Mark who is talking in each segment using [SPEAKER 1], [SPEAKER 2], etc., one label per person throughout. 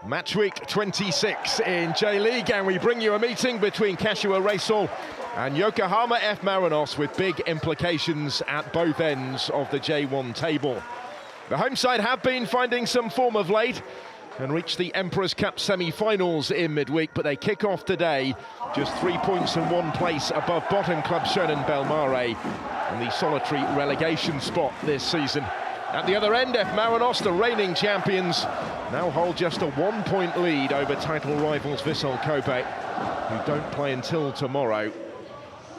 [SPEAKER 1] Match week 26 in J.League, and we bring you a meeting between Kashiwa Reysol and Yokohama F Marinos with big implications at both ends of the J1 table. The home side have been finding some form of late and reached the Emperor's Cup semi-finals in midweek, but they kick off today just 3 points and 1 place above bottom club Shonan Bellmare in the solitary relegation spot this season. At the other end, F Marinos, the reigning champions, now hold just a 1 point lead over title rivals Vissel Kobe, who don't play until tomorrow.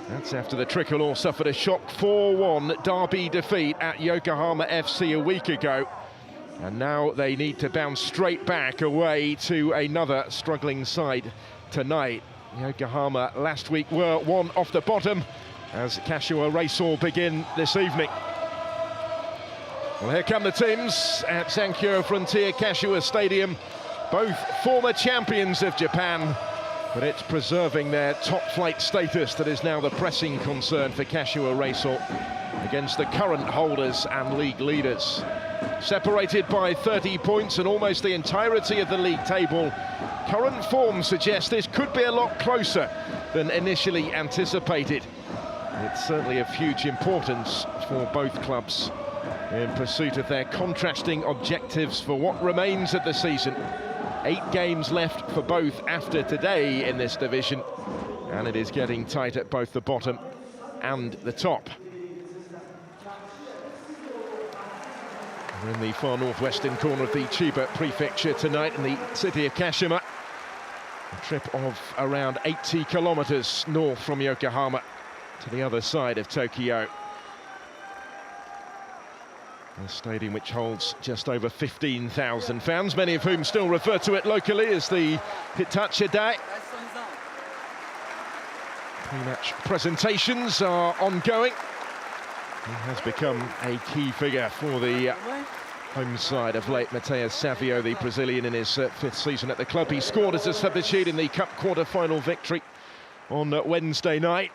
[SPEAKER 1] That's after the Tricolor suffered a shock 4-1 derby defeat at Yokohama FC a week ago. And now they need to bounce straight back away to another struggling side tonight. Yokohama last week were one off the bottom as Kashiwa Reysol begin this evening. Well, here come the teams at SANKYO Frontier Kashiwa Stadium. Both former champions of Japan, but it's preserving their top-flight status that is now the pressing concern for Kashiwa Reysol against the current holders and league leaders. Separated by 30 points and almost the entirety of the league table, current form suggests this could be a lot closer than initially anticipated. It's certainly of huge importance for both clubs in pursuit of their contrasting objectives for what remains of the season. 8 games left for both after today in this division, and it is getting tight at both the bottom and the top. We're in the far northwestern corner of the Chiba prefecture tonight in the city of Kashima. A trip of around 80 kilometers north from Yokohama to the other side of Tokyo. A stadium which holds just over 15,000 fans, many of whom still refer to it locally as the Hitachi Day. Pre-match presentations are ongoing. He has become a key figure for the home side of late. Mateus Savio, the Brazilian, in his 5th season at the club. He scored as a substitute in the Cup quarter-final victory on Wednesday night,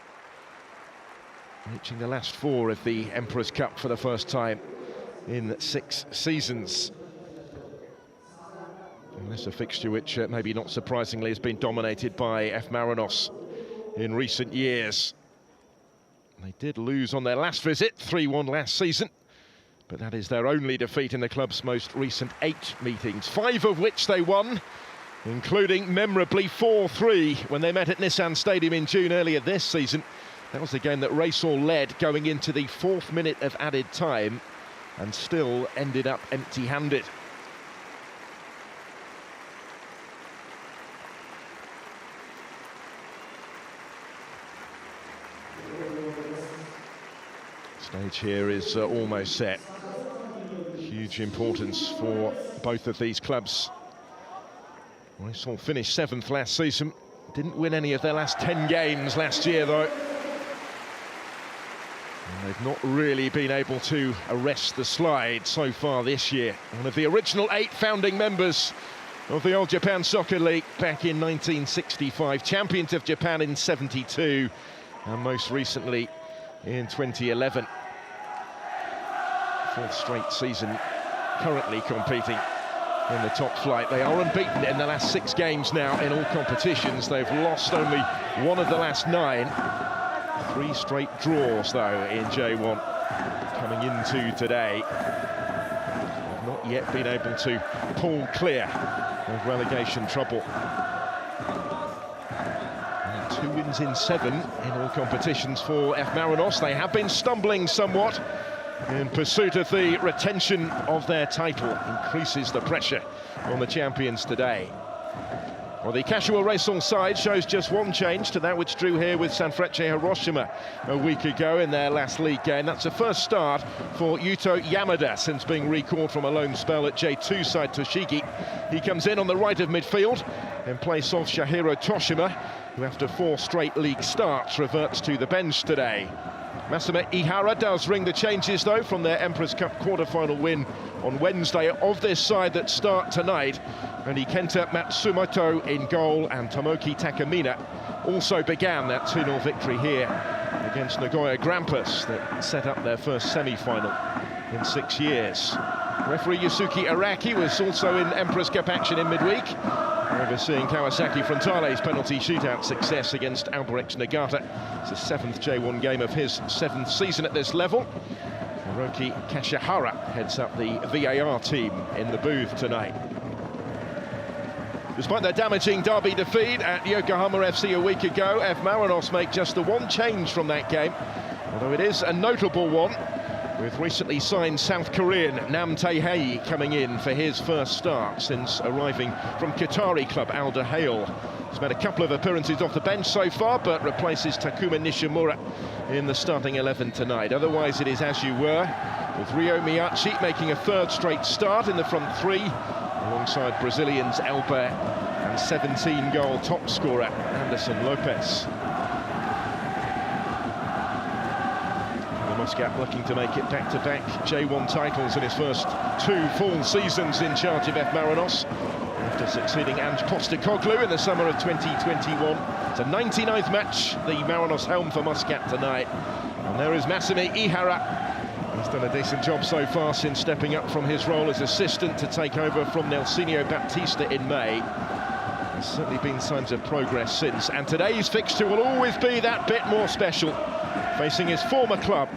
[SPEAKER 1] reaching the last 4 of the Emperor's Cup for the first time in 6 seasons. And this is a fixture which, maybe not surprisingly, has been dominated by F Marinos in recent years. They did lose on their last visit, 3-1 last season, but that is their only defeat in the club's most recent 8 meetings, 5 of which they won, including memorably 4-3 when they met at Nissan Stadium in June earlier this season. That was the game that Reysol led going into the 4th minute of added time, and still ended up empty-handed. Stage here is almost set. Huge importance for both of these clubs. Reysol finished 7th last season. Didn't win any of their last 10 games last year, though. And they've not really been able to arrest the slide so far this year. One of the original 8 founding members of the Old Japan Soccer League back in 1965, champions of Japan in '72, and most recently in 2011. 4th straight season currently competing in the top flight. They are unbeaten in the last 6 games now in all competitions. They've lost only 1 of the last 9. 3 straight draws, though, in J1 coming into today. They've not yet been able to pull clear of relegation trouble. And 2 wins in 7 in all competitions for F Marinos. They have been stumbling somewhat in pursuit of the retention of their title. Increases the pressure on the champions today. Well, the Kashiwa Reysol side shows just 1 change to that which drew here with Sanfrecce Hiroshima a week ago in their last league game. That's the first start for Yuto Yamada since being recalled from a loan spell at J2 side Toshigi. He comes in on the right of midfield in place of Shihiro Toshima, who after 4 straight league starts reverts to the bench today. Masame Ihara does ring the changes, though, from their Emperor's Cup quarter-final win on Wednesday of this side that start tonight. And Kenta Matsumoto in goal, and Tomoki Takamina also began that 2-0 victory here against Nagoya Grampus that set up their first semi-final in 6 years. Referee Yusuke Araki was also in Emperor's Cup action in midweek, overseeing Kawasaki Frontale's penalty shootout success against Albirex Niigata. It's the 7th J1 game of his 7th season at this level. Hiroki Kashihara heads up the VAR team in the booth tonight. Despite their damaging derby defeat at Yokohama FC a week ago, F Marinos make just the one change from that game, although it is a notable one, with recently signed South Korean Nam Tae-hei coming in for his first start since arriving from Qatari club Al Dahail. He's made a couple of appearances off the bench so far, but replaces Takuma Nishimura in the starting 11 tonight. Otherwise, it is as you were, with Ryo Miyachi making a third straight start in the front three, alongside Brazilians Elber and 17-goal top scorer Anderson Lopez. Muscat looking to make it back-to-back J1 titles in his first 2 full seasons in charge of F Marinos, after succeeding Ange Postecoglou in the summer of 2021. It's a 99th match, the Marinos helm for Muscat tonight. And there is Masami Ihara. He's done a decent job so far since stepping up from his role as assistant to take over from Nelsinho Baptista in May. There's certainly been signs of progress since, and today's fixture will always be that bit more special, facing his former club,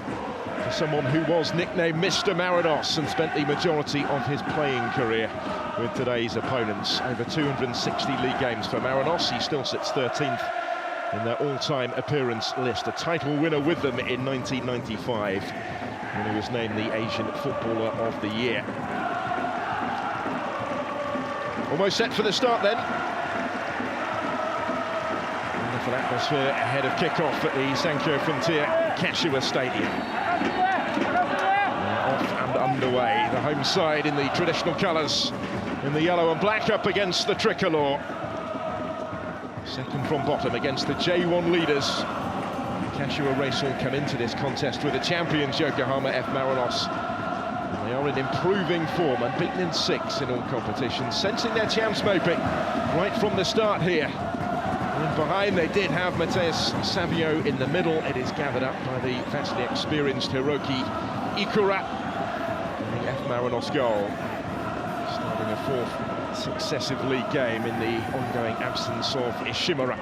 [SPEAKER 1] for someone who was nicknamed Mr. Marinos and spent the majority of his playing career with today's opponents. Over 260 league games for Marinos. He still sits 13th in their all-time appearance list, a title winner with them in 1995, when he was named the Asian Footballer of the Year. Almost set for the start then. Wonderful atmosphere ahead of kick-off at the SANKYO Frontier Kashiwa Stadium. Off and underway, the home side in the traditional colours, in the yellow and black, up against the tricolour. Second from bottom against the J1 leaders. Kashiwa Reysol come into this contest with the champions Yokohama F Marinos. They are in improving form and beaten in 6 in all competitions, sensing their chance maybe right from the start here. And behind they did have Mateus Savio in the middle. It is gathered up by the vastly experienced Hiroki Ikura in the F Marinos goal, starting a 4th successive league game in the ongoing absence of Ishimura,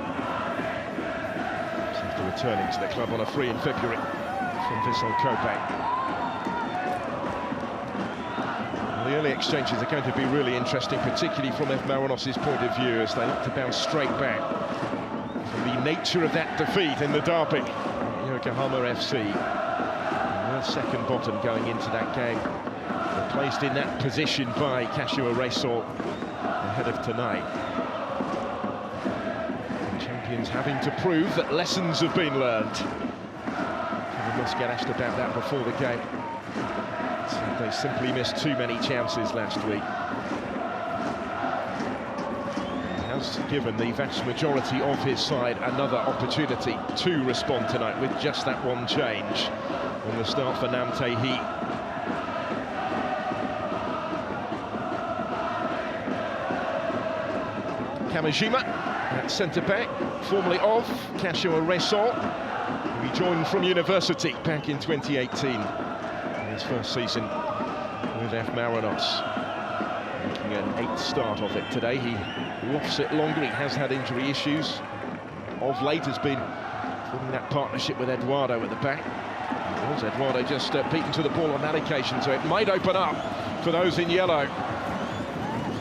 [SPEAKER 1] after returning to the club on a free in February from Vissel Kobe. The early exchanges are going to be really interesting, particularly from F Marinos' point of view, as they look to bounce straight back from the nature of that defeat in the derby. Yokohama FC, their second bottom going into that game, they're placed in that position by Kashiwa Reysol ahead of tonight. The champions having to prove that lessons have been learned. We must get asked about that before the game. They simply missed too many chances last week. He has given the vast majority of his side another opportunity to respond tonight with just that one change on the start for Nam Tae-hei. Kamijima at centre-back, formerly of Kashiwa Reysol, who he joined from university back in 2018. His first season with F Marinos, making an 8th start of it today. He lofts it longer, he has had injury issues. Of late has been forming that partnership with Eduardo at the back. Eduardo just beaten to the ball on that occasion, so it might open up for those in yellow.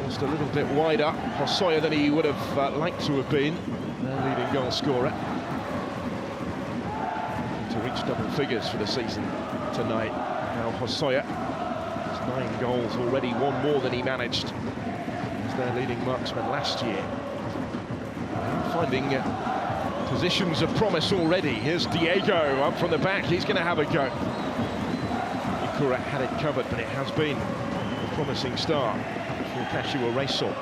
[SPEAKER 1] Just a little bit wider, Hosoya, than he would have liked to have been, their leading goal scorer. To reach double figures for the season tonight. Now Hosoya has 9 goals already, 1 more than he managed as their leading marksman last year. Finding positions of promise already. Here's Diego up from the back, he's going to have a go. Ikura had it covered, but it has been a promising start for Kashiwa Reysol.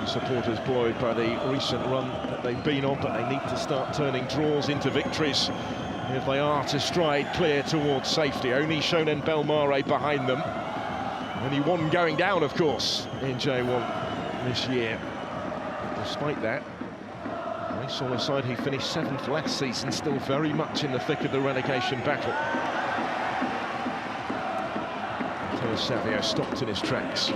[SPEAKER 1] Supporters buoyed by the recent run that they've been on, but they need to start turning draws into victories if they are to stride clear towards safety. Only Shonen Belmare behind them. Only one going down, of course, in J1 this year. Despite that, Reysol aside, he finished 7th last season, still very much in the thick of the relegation battle. Savio stopped in his tracks.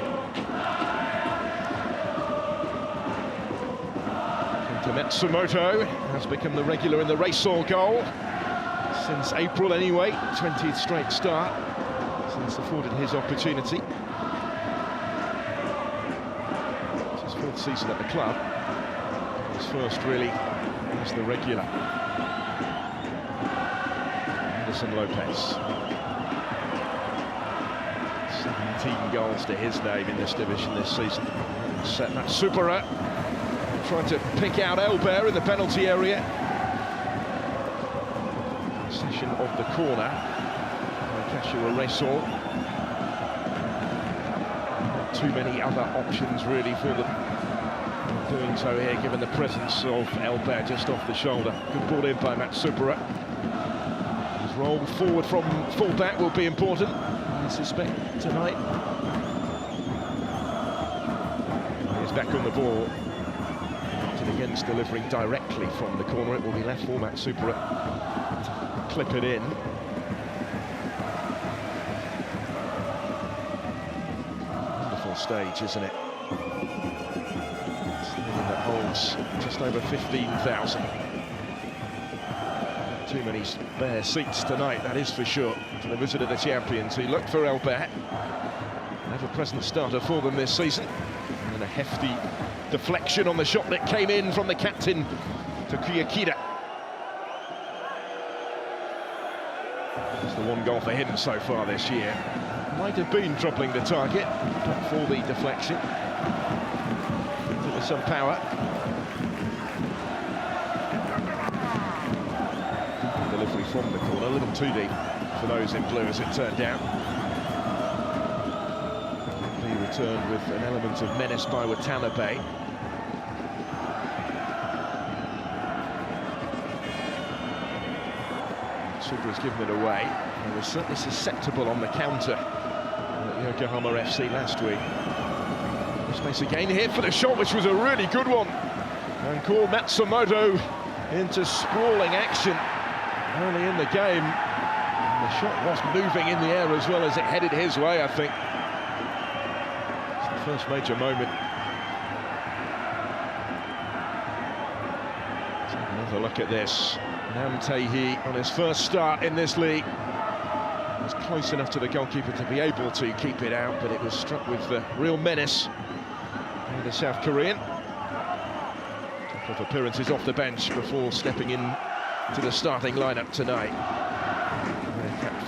[SPEAKER 1] Matsumoto has become the regular in the Reysol goal since April anyway, 20th straight start since afforded his opportunity. It's his 4th season at the club, his first really as the regular. Anderson Lopez. 17 goals to his name in this division this season. Set Matsupara trying to pick out Elber in the penalty area. Possession of the corner by Kashiwa Reysol. Not too many other options really for them doing so here, given the presence of Elber just off the shoulder. Good ball in by Matsupara. His roll forward from full-back will be important, I suspect, tonight. He's back on the ball. Against delivering directly from the corner, it will be left for Matsupara to clip it in. Wonderful stage, isn't it? Stadium that holds just over 15,000. Too many spare seats tonight, that is for sure, for the visit of the champions, who look for Elber. Ever-present starter for them this season. And a hefty deflection on the shot that came in from the captain, Takuya Kida. It's the 1 goal for him so far this year. Might have been troubling the target, but for the deflection. With some power. Delivery from the corner, a little too deep for those in blue as it turned out. Returned with an element of menace by Watanabe. Subra's given it away. He was certainly susceptible on the counter at Yokohama FC last week. Space again here for the shot, which was a really good one. And called Matsumoto into sprawling action early in the game. And the shot was moving in the air as well as it headed his way, I think. First major moment. Let's have another look at this. Namtehi on his first start in this league was close enough to the goalkeeper to be able to keep it out, but it was struck with real menace by the South Korean. A couple of appearances off the bench before stepping in to the starting lineup tonight.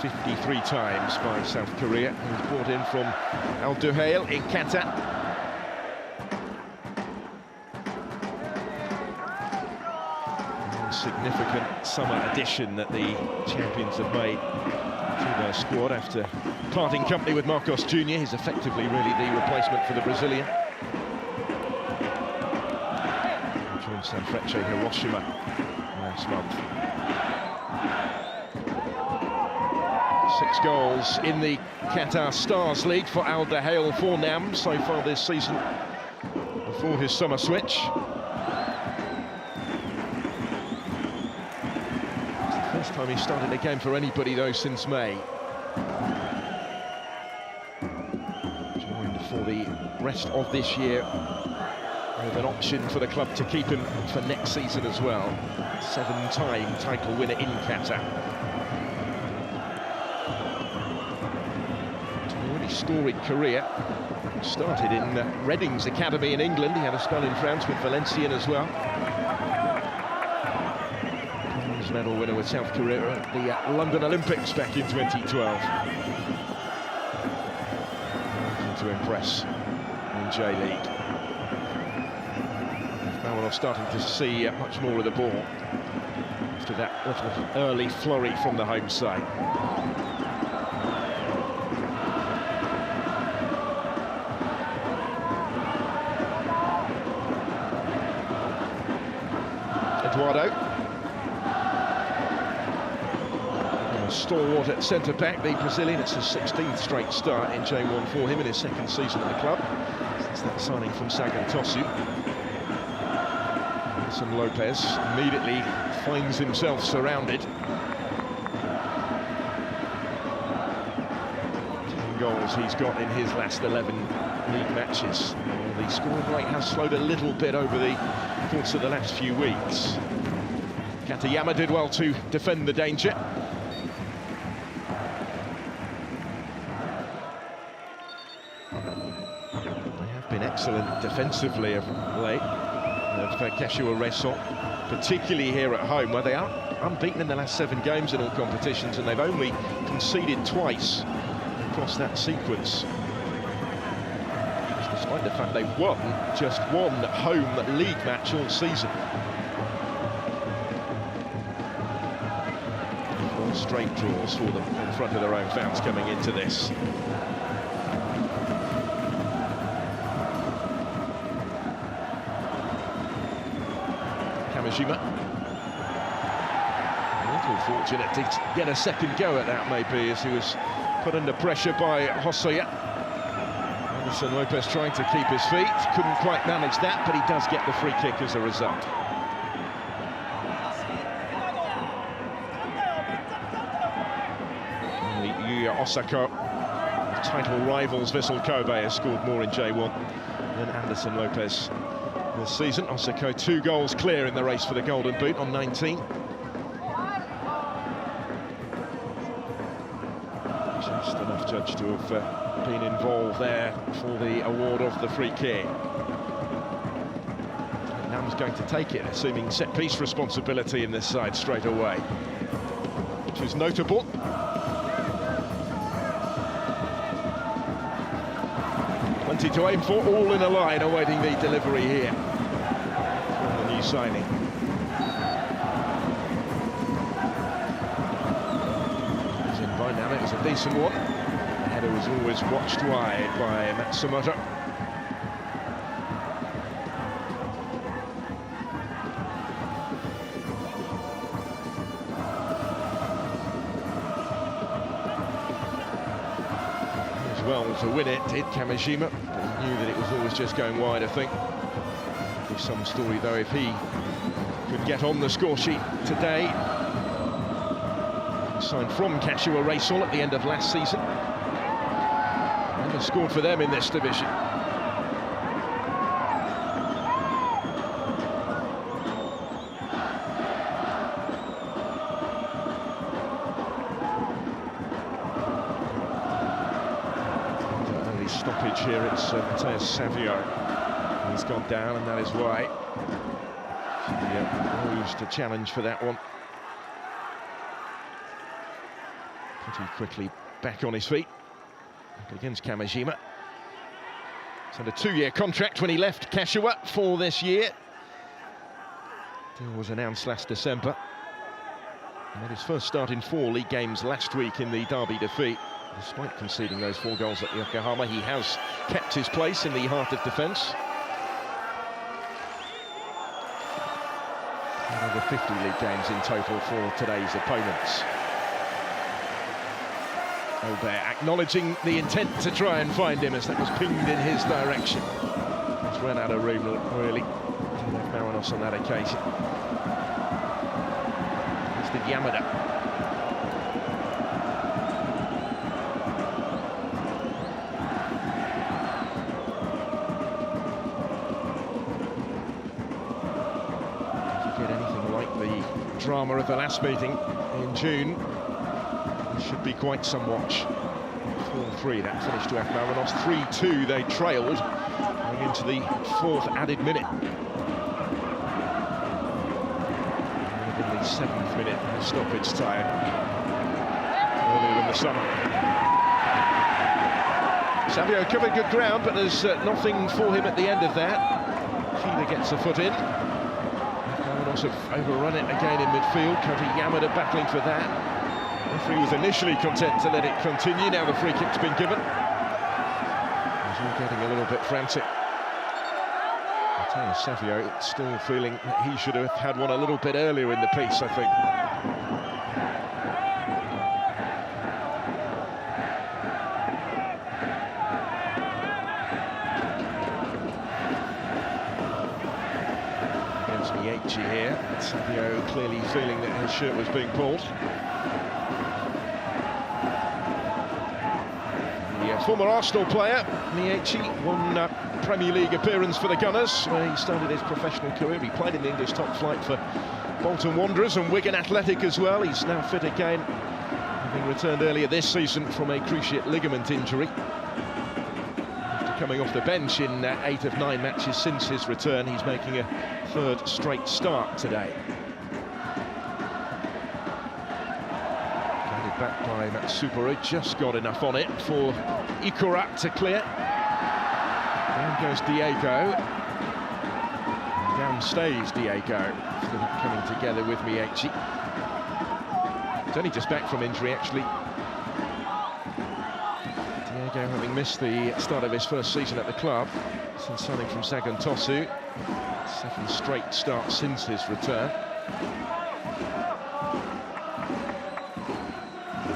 [SPEAKER 1] 53 times by South Korea. He was brought in from Al Duhail in Qatar. A significant summer addition that the champions have made to their squad after parting company with Marcos Jr. He's effectively really the replacement for the Brazilian. He joined Sanfrecce Hiroshima last month. 6 goals in the Qatar Stars League for Al Duhail for Nam so far this season before his summer switch. It's the first time he started a game for anybody though since May. Joined for the rest of this year with an option for the club to keep him for next season as well. 7-time title winner in Qatar. Storied career. Started in Reading's academy in England. He had a spell in France with Valenciennes as well. Bronze medal winner with South Korea at the London Olympics back in 2012. Looking to impress in J.League. Marinos starting to see much more of the ball after that little early flurry from the home side. Eduardo. A stalwart at centre-back, the Brazilian. It's his 16th straight start in J1 for him in his 2nd season at the club, since that signing from Sagan Tosu. Anderson Lopez immediately finds himself surrounded. 10 goals he's got in his last 11 league matches. The scoring rate has slowed a little bit over the course of the last few weeks. Katayama did well to defend the danger. They have been excellent defensively of late, Kashiwa Reysol, particularly here at home, where they are unbeaten in the last 7 games in all competitions, and they've only conceded twice across that sequence. Despite the fact they've won just 1 home league match all season. 4 straight draws for them in front of their own fans coming into this. Kamishima. A little fortunate to get a second go at that, maybe, as he was put under pressure by Hosoya. Anderson Lopez trying to keep his feet, couldn't quite manage that, but he does get the free kick as a result. Only Yuya Osaka, title rivals Vissel Kobe, has scored more in J1 than Anderson Lopez this season. Osaka 2 goals clear in the race for the Golden Boot on 19. Just enough judge to have been involved there for the award of the free kick. Nam's going to take it, assuming set-piece responsibility in this side straight away, which is notable. Plenty to aim for, all in a line, awaiting the delivery here from the new signing. It's in by now, it was a decent one. The header was always watched wide by Matsumoto. Well to win it, did Kamishima, but he knew that it was always just going wide, I think. There's some story, though, if he could get on the score sheet today. He signed from Kashiwa Reysol at the end of last season. And has scored for them in this division. Stoppage here, it's Mateus Savio. He's gone down, and that is why. Used a challenge for that one. Pretty quickly back on his feet. Against Kamishima. He's had a 2-year contract when he left Kashiwa for this year. Deal was announced last December. He made his first start in 4 league games last week in the derby defeat. Despite conceding those 4 goals at Yokohama, he has kept his place in the heart of defence. Over 50 league games in total for today's opponents. Albert acknowledging the intent to try and find him as that was pinged in his direction. He's run out of room, really, F Marinos on that occasion. It's the Yamada. Drama of the last meeting in June. It should be quite some watch. 4-3, that finished to F Marinos. 3-2, they trailed going into the 4th added minute. And in the 7th minute of stoppage time earlier in the summer. Savio covered good ground, but there's nothing for him at the end of that. Kina gets a foot in. Have overrun it again in midfield. Kota Yamada battling for that. The referee was initially content to let it continue. Now the free kick's been given. He's all getting a little bit frantic. I tell you, Savio still feeling that he should have had one a little bit earlier in the piece, I think. MEIJI here. Savio clearly feeling that his shirt was being pulled. The former Arsenal player, MEIJI, won Premier League appearance for the Gunners, where he started his professional career. He played in the English top flight for Bolton Wanderers and Wigan Athletic as well. He's now fit again, having returned earlier this season from a cruciate ligament injury. After coming off the bench in 8 of 9 matches since his return, he's making a 3rd straight start today. Guided back by Matsubaru, just got enough on it for Ikura to clear. Down goes Diego. Down stays Diego, coming together with MEIJI. He's only just back from injury, actually. Diego having missed the start of his first season at the club since signing from Sagan Tosu. 2nd straight start since his return.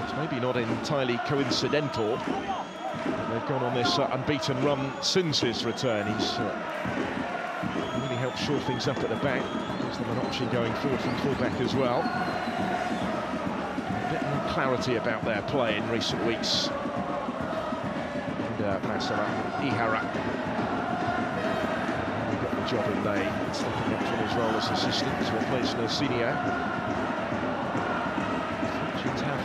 [SPEAKER 1] It's maybe not entirely coincidental that they've gone on this unbeaten run since his return. He's really helped shore things up at the back. Gives them an option going forward from fullback as well. A bit more clarity about their play in recent weeks. And Masama Ihara got the job in May, stepping up from his role as assistant to replace Nersinio. Fortunes have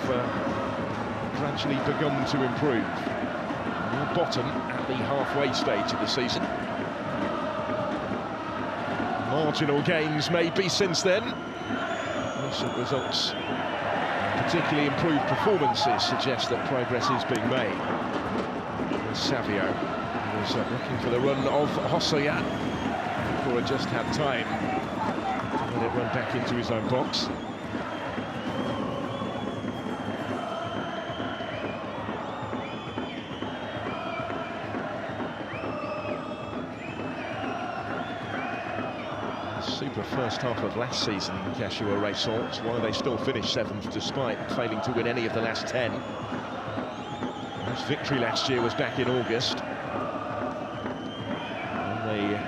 [SPEAKER 1] gradually begun to improve. Near bottom at the halfway stage of the season. Marginal gains maybe since then. Recent results, particularly improved performances, suggest that progress is being made. Savio was looking for the run of Hosoya. Ikura just had time to let it run back into his own box. Super first half of last season, Kashiwa Reysol. That's why they still finished 7th despite failing to win any of the last 10. His victory last year was back in August. And they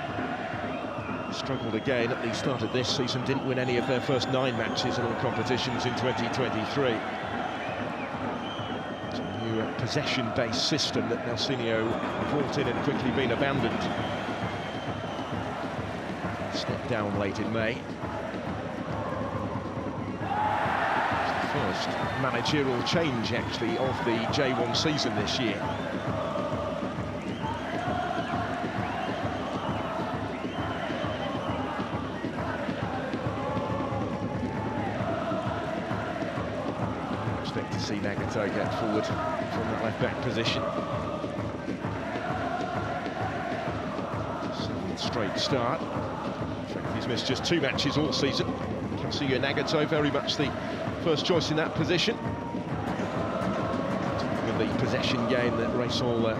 [SPEAKER 1] struggled again at the start of this season, didn't win any of their first 9 matches in all competitions in 2023. It's a new possession-based system that Nersinio brought in and quickly been abandoned. Stepped down late in May. First managerial change, actually, of the J1 season this year. Expect to see Nagato get forward from that left-back position. 7th straight start. In fact, he's missed just 2 matches all season. Kashiwa Nagato very much the first choice in that position. Talking of the possession game that Reysol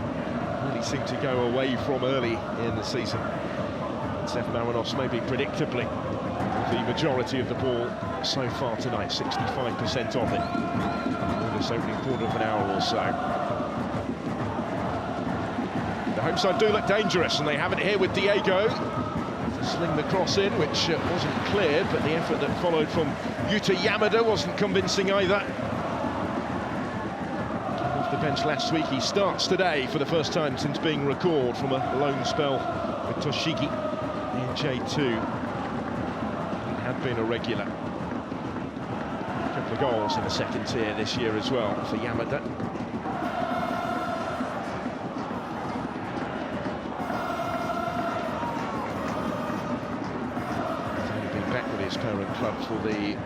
[SPEAKER 1] really seemed to go away from early in the season. F Marinos maybe predictably with the majority of the ball so far tonight, 65% of it in this opening quarter of an hour or so. The home side do look dangerous, and they have it here with Diego to sling the cross in, which wasn't cleared, but the effort that followed from Yuta Yamada wasn't convincing either. Came off the bench last week, he starts today for the first time since being recalled from a loan spell with Toshigi in J2. He had been a regular. A couple of goals in the 2nd tier this year as well for Yamada. His parent club for the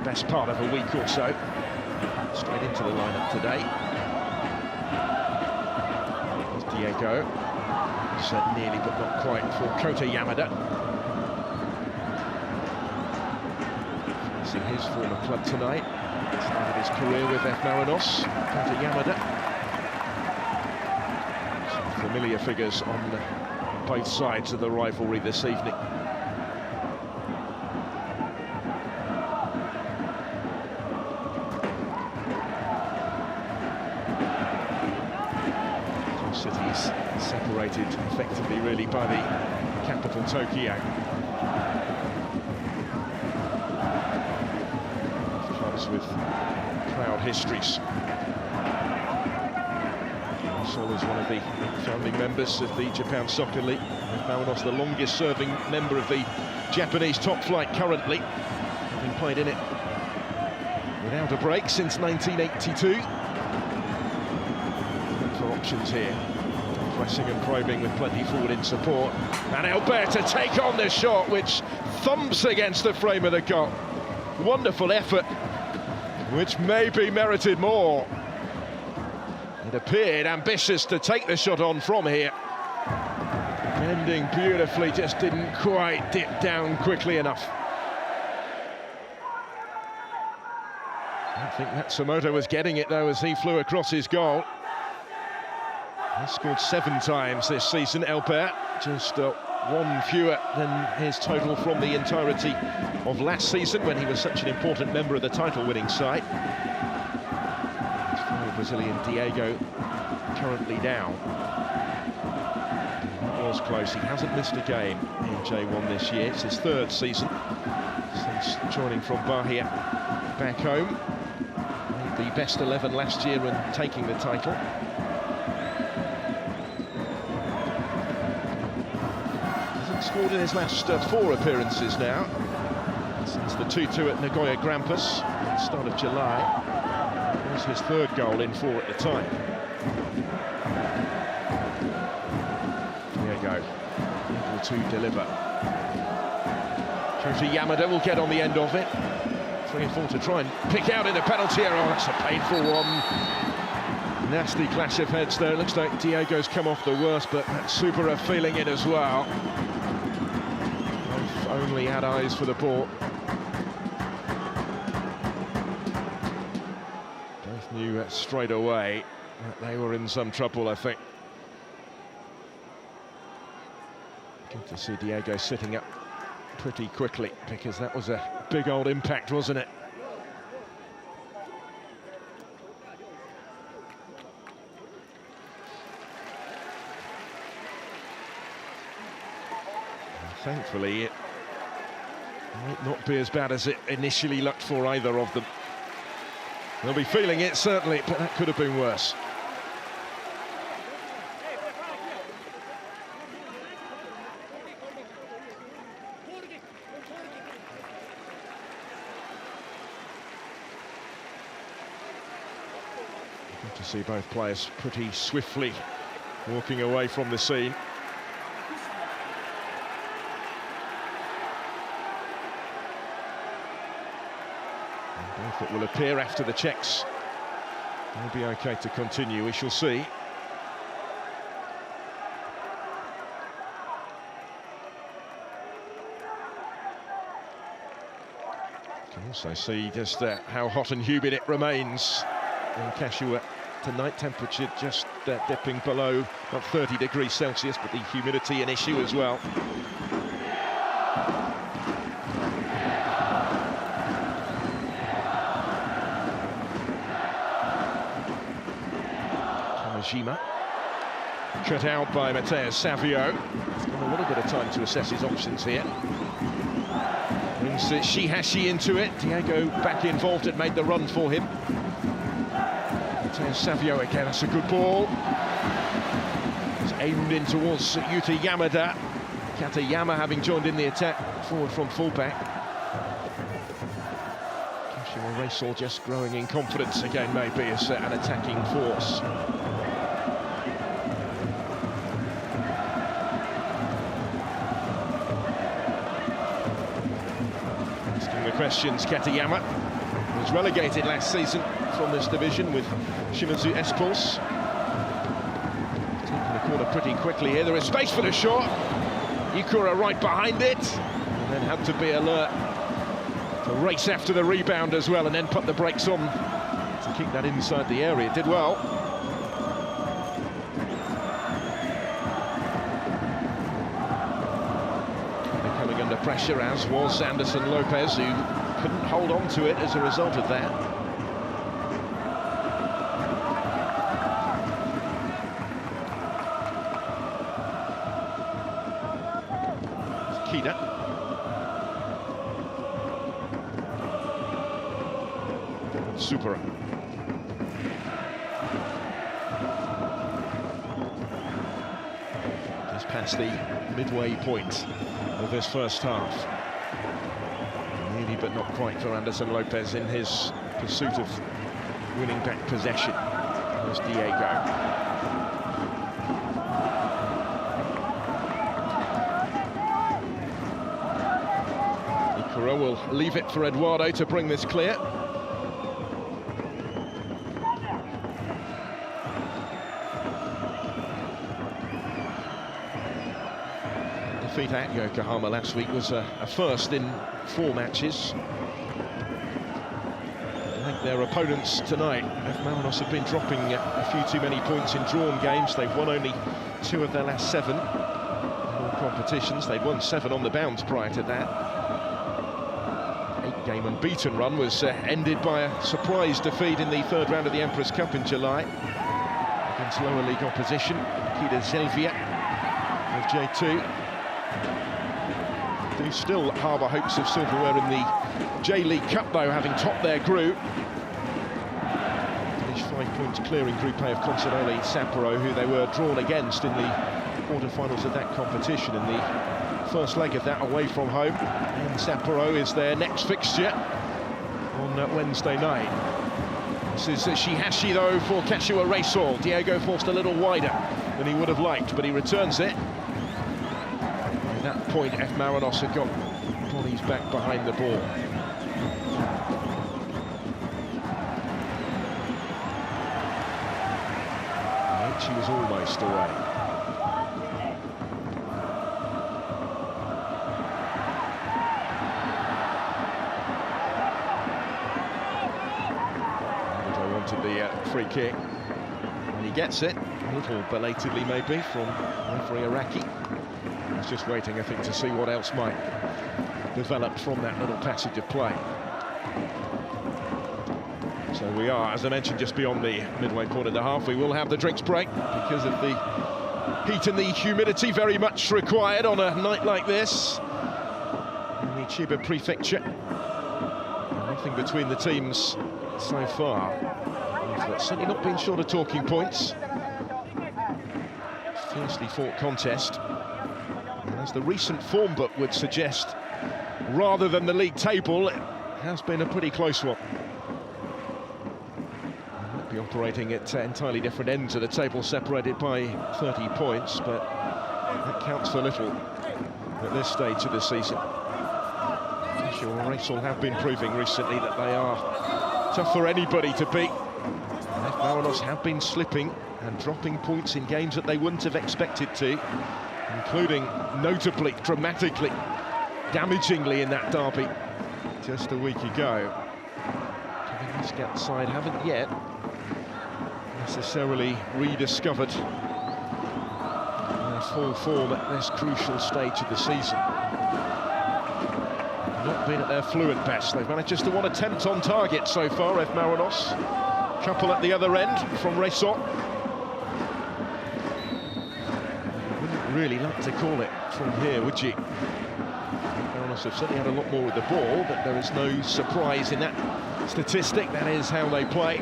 [SPEAKER 1] best part of a week or so. Straight into the lineup today. There's Diego. Said nearly but not quite for Kota Yamada. Facing his former club tonight. Started his career with F Marinos. Kota Yamada. Some familiar figures on both sides of the rivalry this evening. Cities separated effectively really by the capital Tokyo. Those with proud histories. Reysol is one of the founding members of the Japan Soccer League. Marinos, the longest-serving member of the Japanese top flight currently, having played in it without a break since 1982. Look for options here. Pressing and probing with plenty forward in support. And Albert to take on the shot, which thumps against the frame of the goal. Wonderful effort, which maybe merited more. It appeared ambitious to take the shot on from here. Bending beautifully, just didn't quite dip down quickly enough. I don't think Matsumoto was getting it though as he flew across his goal. He's scored 7 times this season, Albert, just one fewer than his total from the entirety of last season when he was such an important member of the title-winning side. His fellow Brazilian Diego currently down. It was close, he hasn't missed a game in J1 this year. It's his 3rd season since joining from Bahia back home. Made the best 11 last year and taking the title. Scored in his last 4 appearances now, since the 2-2 at Nagoya Grampus at the start of July. It was his 3rd goal in 4 at the time. Diego, able to deliver. Kyoji Yamada will get on the end of it. 3-4 to try and pick out in the penalty area. Oh, that's a painful one. Nasty clash of heads there. Looks like Diego's come off the worst, but Subura feeling it as well. Only had eyes for the ball. Both knew straight away that they were in some trouble, I think. Good to see Diego sitting up pretty quickly, because that was a big old impact, wasn't it? And thankfully, it might not be as bad as it initially looked for either of them. They'll be feeling it, certainly, but that could have been worse. Good to see both players pretty swiftly walking away from the scene. Both that will appear after the checks. They'll be okay to continue, we shall see. You can also see just how hot and humid it remains in Kashiwa tonight. Temperature just dipping below about 30 degrees Celsius, but the humidity an issue as well. Cut out by Matheus Savio. He's got a little bit of time to assess his options here. Brings Shihashi into it. Diego back involved, it made the run for him. Matheus Savio again, that's a good ball. It's aimed in towards Yuta Yamada. Katayama having joined in the attack forward from fullback. Kashiwa Reysol just growing in confidence again, maybe, as an attacking force. Questions, Katayama was relegated last season from this division with Shimazu S-Pulse. Taking the corner pretty quickly here. There is space for the shot. Ikura right behind it, and then had to be alert to race after the rebound as well, and then put the brakes on to keep that inside the area. Did well. Coming under pressure, as was Anderson Lopez, who couldn't hold on to it as a result of that. Kida. Super. Just past the midway point of this first half. Nearly but not quite for Anderson Lopez in his pursuit of winning back possession. There's Diego. Will leave it for Eduardo to bring this clear. Defeat at Yokohama last week was a first in 4 matches. I think their opponents tonight, F Marinos, have been dropping a few too many points in drawn games. They've won only 2 of their last 7 in all competitions. They'd won 7 on the bounce prior to that. 8-game unbeaten run was ended by a surprise defeat in the 3rd round of the Emperor's Cup in July against lower league opposition, Kida Zelvia of J2. They still harbour hopes of silverware in the J.League Cup, though, having topped their group. Finished 5 points clear in Group A of Consadole Sapporo, who they were drawn against in the quarter-finals of that competition in the first leg of that away from home. And Sapporo is their next fixture on Wednesday night. This is Shihashi, though, for Kashiwa Reysol. Diego forced a little wider than he would have liked, but he returns it. At that point, F Marinos had got bodies back behind the ball. She was almost away. The free kick, and he gets it, a little belatedly maybe, from referee Araki. He's just waiting, I think, to see what else might develop from that little passage of play. So we are, as I mentioned, just beyond the midway point of the half. We will have the drinks break because of the heat and the humidity very much required on a night like this in the Chiba prefecture. Nothing between the teams so far. But certainly not been short of talking points. Fiercely fought contest. And as the recent form book would suggest, rather than the league table, it has been a pretty close one. They might be operating at entirely different ends of the table, separated by 30 points, but that counts for little at this stage of the season. Kashiwa Reysol have been proving recently that they are tough for anybody to beat. F Marinos have been slipping and dropping points in games that they wouldn't have expected to, including notably, dramatically, damagingly in that derby just a week ago. Kevin Muscat's side haven't yet necessarily rediscovered their full form at this crucial stage of the season. Not been at their fluent best. They've managed just the 1 attempt on target so far, F Marinos. Couple at the other end from Reysol. Wouldn't really like to call it from here, would you? Marinos have certainly had a lot more with the ball, but there is no surprise in that statistic. That is how they play.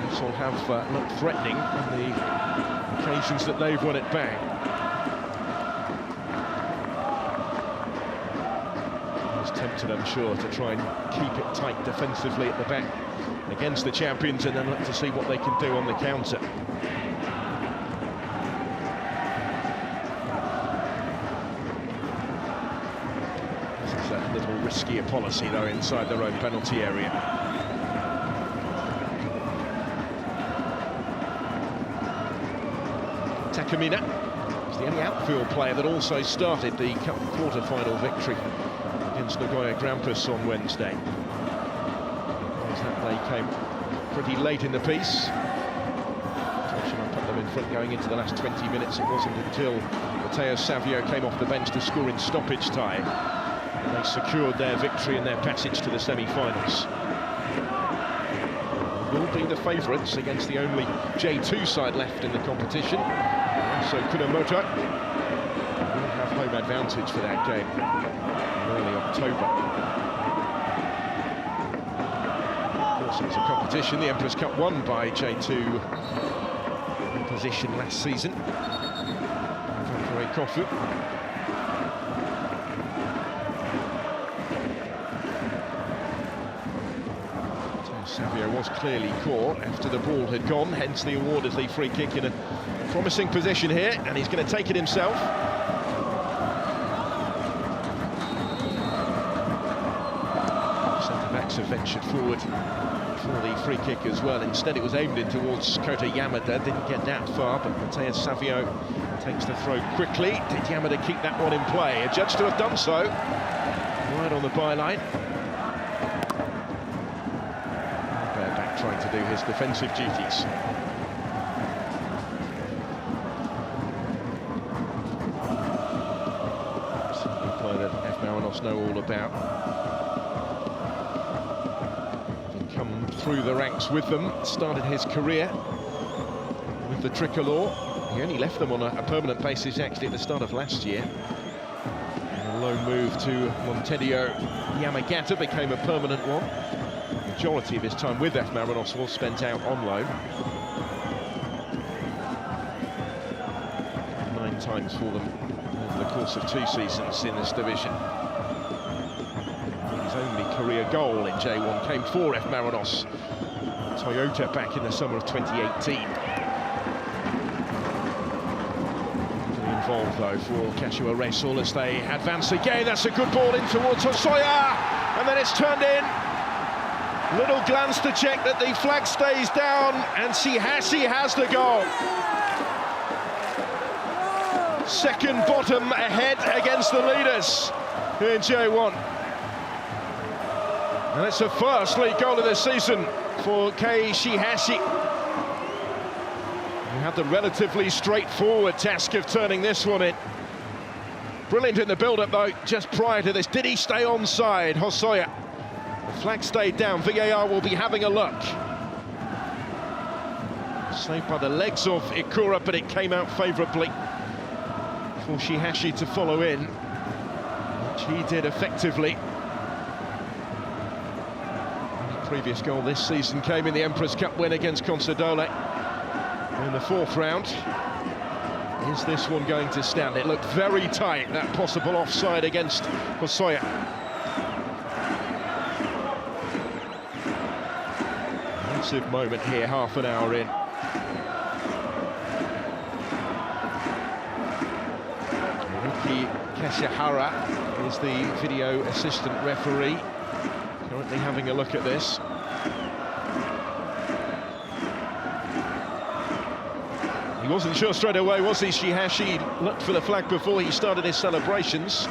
[SPEAKER 1] Reysol have looked threatening on the occasions that they've won it back. Tempted, I'm sure, to try and keep it tight defensively at the back against the champions, and then look to see what they can do on the counter. This is a little riskier policy, though, inside their own penalty area. Takamina is the only outfield player that also started the Cup quarter-final victory against Nagoya Grampus on Wednesday. As that play came pretty late in the piece. Toshima put them in front going into the last 20 minutes. It wasn't until Matteo Savio came off the bench to score in stoppage time that they secured their victory and their passage to the semi-finals. They will be the favourites against the only J2 side left in the competition. So Kunamoto will have home advantage for that game. Early October. course, it was a competition, the Emperor's Cup won by J2 in position last season. Kofu. Savio was clearly caught after the ball had gone, hence the award as the free kick in a promising position here, and he's going to take it himself. Centre-backs have ventured forward for the free kick as well. Instead it was aimed in towards Kota Yamada, didn't get that far, but Mateus Savio takes the throw quickly. Did Yamada keep that one in play? Adjudged to have done so. Right on the byline. Bareback trying to do his defensive duties. A player that F Marinos know all about. Having come through the ranks with them, started his career with the Tricolor. He only left them on a permanent basis actually at the start of last year. And a loan move to Montedio Yamagata became a permanent one. The majority of his time with F Marinos was spent out on loan. 9 times for them over the course of 2 seasons in this division. His only career goal in J1 came for F Marinos. Toyota back in the summer of 2018. Involved though for Kashiwa Reysol as they advance again. That's a good ball in towards Hosoya, and then it's turned in. Little glance to check that the flag stays down, and Shihashi has the goal. Second bottom ahead against the leaders here in J1. And it's the first league goal of the season for Kei Shihashi. He had the relatively straightforward task of turning this one in. Brilliant in the build-up though, just prior to this. Did he stay onside, Hosoya? The flag stayed down, VAR will be having a look. Saved by the legs of Ikura, but it came out favourably for Shihashi to follow in, which he did effectively. The previous goal this season came in the Emperor's Cup win against Consadole in the 4th round. Is this one going to stand? It looked very tight, that possible offside against Hosoya. Massive moment here, half an hour in. Riki Kashihara is the video assistant referee, currently having a look at this. He wasn't sure straight away, was he? Shihashi looked for the flag before he started his celebrations.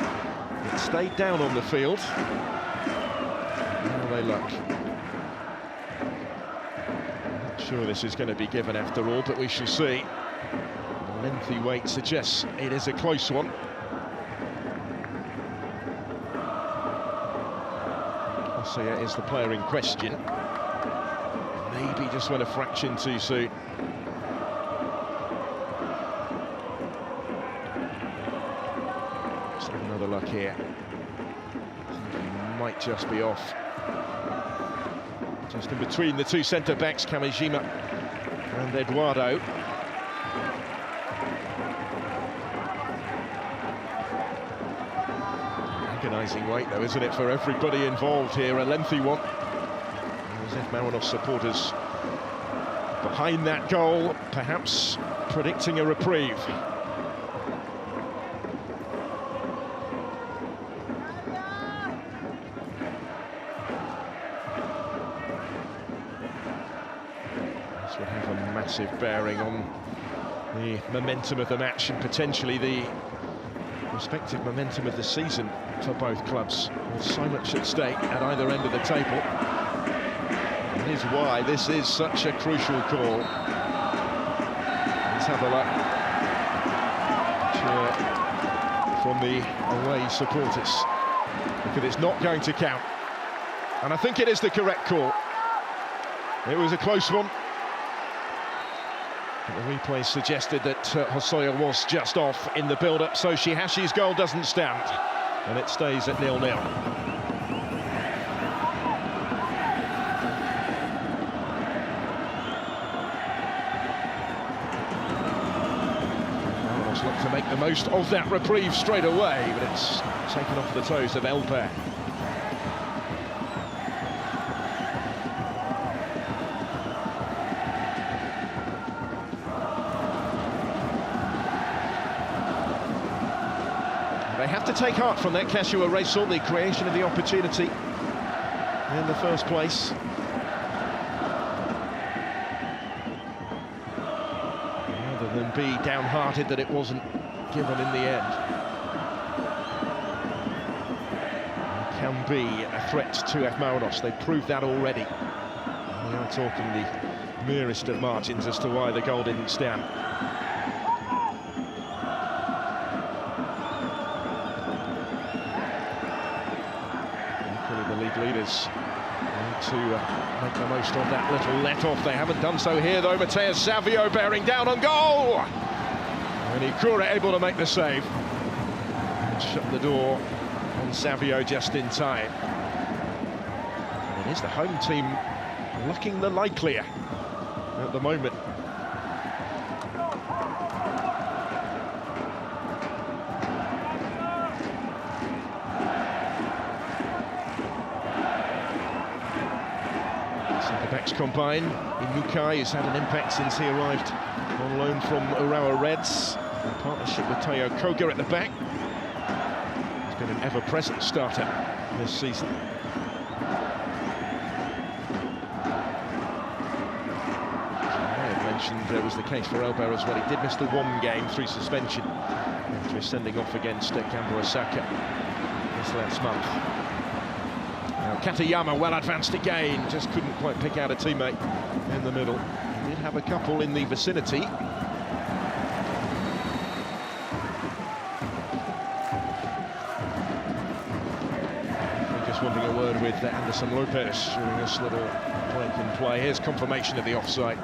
[SPEAKER 1] It stayed down on the field. Now they look. Not sure this is going to be given after all, but we shall see. The lengthy wait suggests it is a close one. Hosoya is the player in question. Maybe just went a fraction too soon. Another look here. He might just be off. Just in between the 2 centre-backs, Kamijima and Eduardo. Agonising wait though, isn't it, for everybody involved here? A lengthy one. As F Marinos supporters behind that goal, perhaps predicting a reprieve. This would have a massive bearing on the momentum of the match and potentially the respective momentum of the season for both clubs. There's so much at stake at either end of the table. That is why this is such a crucial call. Let's have a look. Cheer from the away supporters, because it's not going to count. And I think it is the correct call. It was a close one. The replay suggested that Hosoya was just off in the build-up, so Shihashi's goal doesn't stand, and it stays at 0-0. look to make the most of that reprieve straight away, but it's taken off the toes of Elper. They have to take heart from that, Kashiwa Reysol, the creation of the opportunity in the first place. Rather than be downhearted that it wasn't given in the end. It can be a threat to F Marinos. They've proved that already. We are talking the merest of margins as to why the goal didn't stand. The league leaders need to make the most of that little let-off. They haven't done so here, though. Mateus Savio bearing down on goal! And Ikura able to make the save. And shut the door on Savio just in time. And it is the home team looking the likelier at the moment. Centre-backs combine. Inukai has had an impact since he arrived on loan from Urawa Reds. In partnership with Tayo Koga at the back. He's been an ever-present starter this season. I have mentioned there was the case for Elber as well. He did miss the one game through suspension after his sending off against Gambo Osaka this last month. Now Katayama well advanced again, just couldn't quite pick out a teammate in the middle. He did have a couple in the vicinity. Just wanting a word with Anderson Lopez during this little break in play. Here's confirmation of the offside.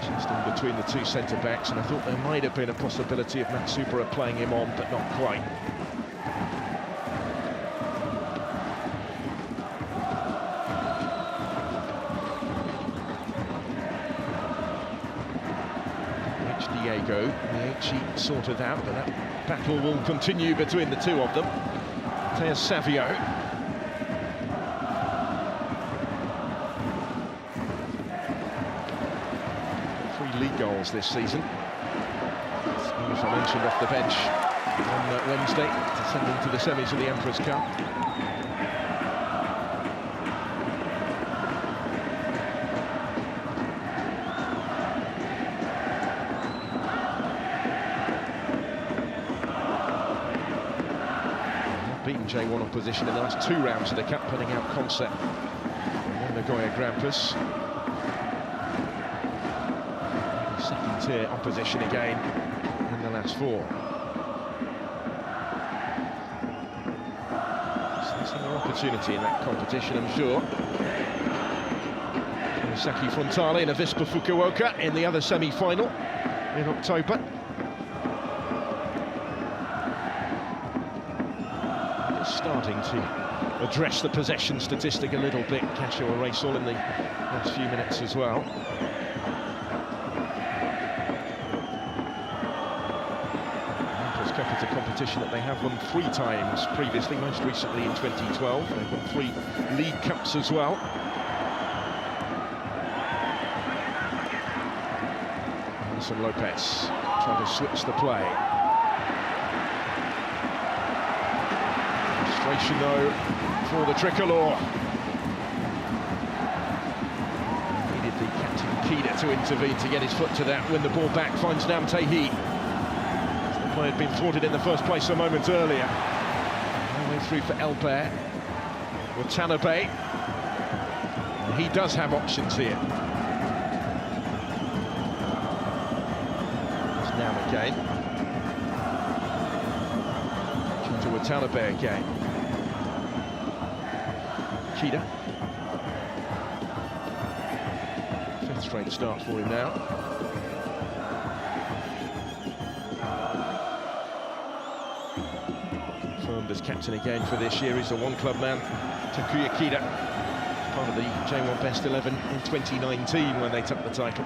[SPEAKER 1] Just in between the two centre-backs, and I thought there might have been a possibility of Matsubara playing him on, but not quite. Diego, MEIJI sorted out, but that battle will continue between the two of them. Mateus Savio. 3 league goals this season. As I mentioned, off the bench on Wednesday to send them to the semis of the Emperor's Cup. Beaten J1 opposition in the last 2 rounds of the Cup, putting out Concept and Nagoya Grampus. Second-tier opposition again in the last 4. So there's an opportunity in that competition, I'm sure. Kawasaki Frontale and Avispa Fukuoka in the other semi-final in October. Starting to address the possession statistic a little bit, Kashiwa Reysol in the last few minutes as well. Emperor's Cup is a competition that they have won 3 times previously, most recently in 2012. They've won 3 League Cups as well. Anderson Lopez trying to switch the play. Frustration though for the tricolor. Needed the captain Kida to intervene to get his foot to that. When the ball back finds Namtehi. The play had been thwarted in the first place a moment earlier. All the way through for Elper. Watanabe. And he does have options here. It's now again. To Watanabe again. Kida. 5th straight start for him now. Confirmed as captain again for this year. He's a one-club man, Takuya Kida. part of the J1 Best 11 in 2019 when they took the title.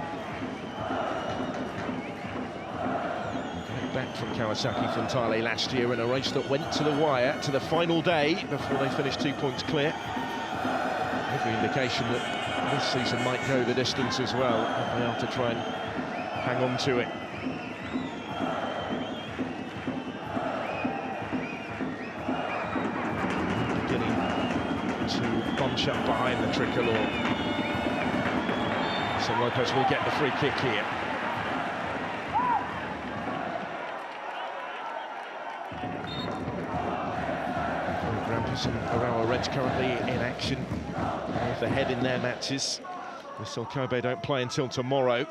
[SPEAKER 1] Back from Kawasaki Frontale last year in a race that went to the wire, to the final day, before they finished 2 points clear. Every indication that this season might go the distance as well, and they have to try and hang on to it. Beginning to bunch up behind the tricolor. So Lopez will get the free kick here. And Arawa Reds currently in action with the head in their matches. Vissel Kobe don't play until tomorrow.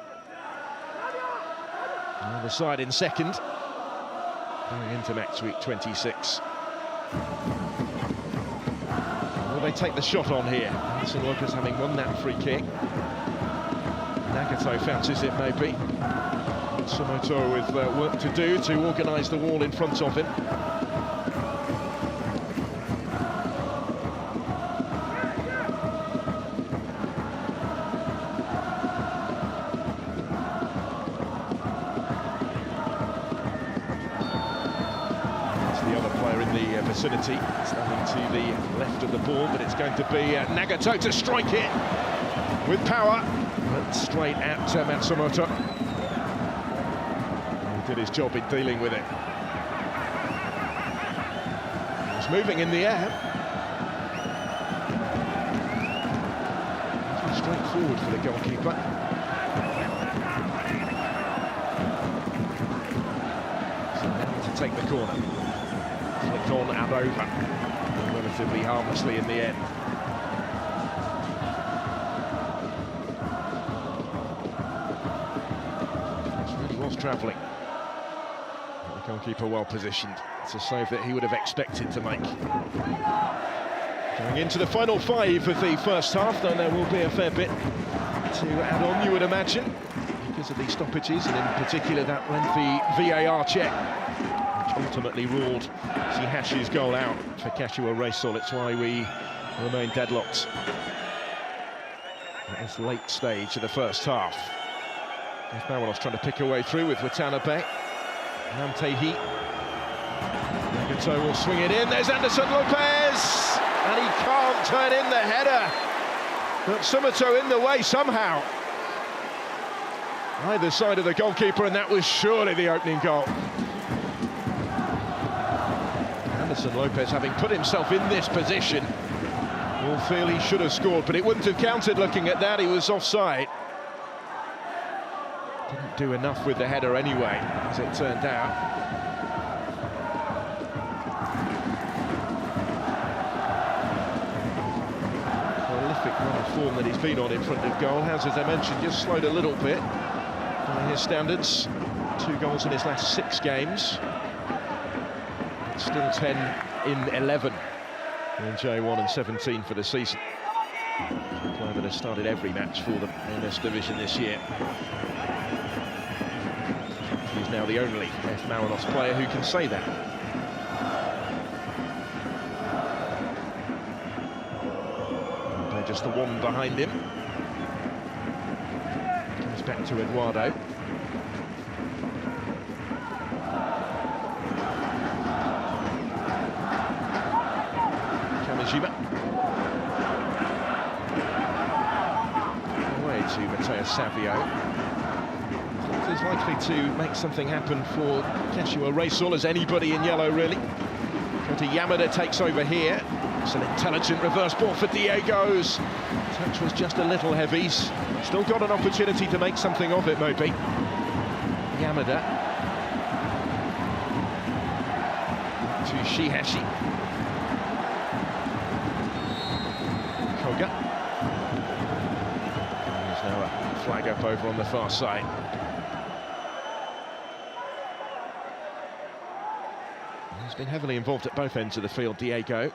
[SPEAKER 1] On the side in second, going into Matchweek 26. Will they take the shot on here? Anderson Lopez having won that free kick. Nagato fancies it maybe. Matsumoto with work to do to organise the wall in front of him. Vicinity, standing to the left of the ball, but it's going to be Nagato to strike it with power, but straight at Matsumoto. He did his job in dealing with it. He's moving in the air. It's straightforward for the goalkeeper. So now to take the corner. Flicked on and over, relatively harmlessly in the end. It really was travelling. The goalkeeper well positioned. It's a save that he would have expected to make. Going into the final 5 of the first half, though there will be a fair bit to add on, you would imagine, because of these stoppages, and in particular that lengthy VAR check, which ultimately ruled Chihashi's goal out for Kashiwa Reysol. It's why we remain deadlocked at this late stage of the first half. F Marinos trying to pick her way through with Watanabe. Namtehi. Nagato will swing it in. There's Anderson Lopez! And he can't turn in the header. But Matsumoto in the way somehow. Either side of the goalkeeper, and that was surely the opening goal. Anderson Lopez, having put himself in this position, will feel he should have scored, but it wouldn't have counted looking at that. He was offside. Didn't do enough with the header anyway, as it turned out. Prolific run of form that he's been on in front of goal has, as I mentioned, just slowed a little bit by his standards. 2 goals in his last 6 games. Still 10 in 11 in J1 and 17 for the season. A player that has started every match for them in this division this year. He's now the only F Marinos player who can say that. And they're just the one behind him. Comes back to Eduardo. Away to Matteo Savio. He's likely to make something happen for Kashiwa Reysol as anybody in yellow, really. Yamada takes over here. It's an intelligent reverse ball for Diego's. Touch was just a little heavy. Still got an opportunity to make something of it, maybe. Yamada. To Chihashi. Koga. There's now a flag up over on the far side. He's been heavily involved at both ends of the field, Diego.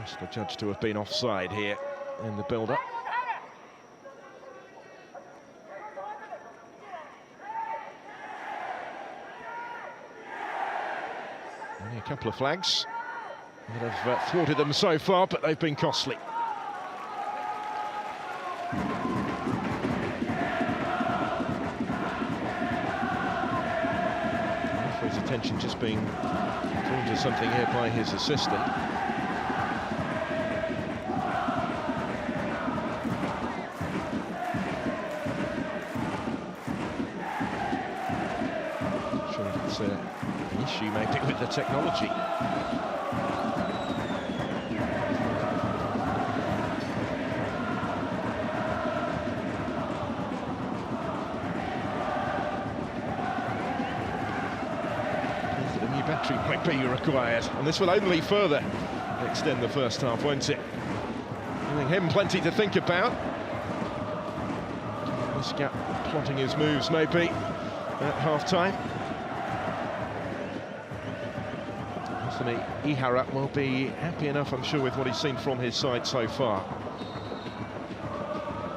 [SPEAKER 1] Just the judge to have been offside here in the build-up. Only a couple of flags. that have thwarted them so far, but they've been costly. For his attention just being drawn to something here by his assistant. Not sure if it's an issue maybe with the technology. Battery might be required, and this will only further extend the first half, won't it? Giving him plenty to think about. This gap plotting his moves maybe at half-time. Anthony Ihara will be happy enough, I'm sure, with what he's seen from his side so far.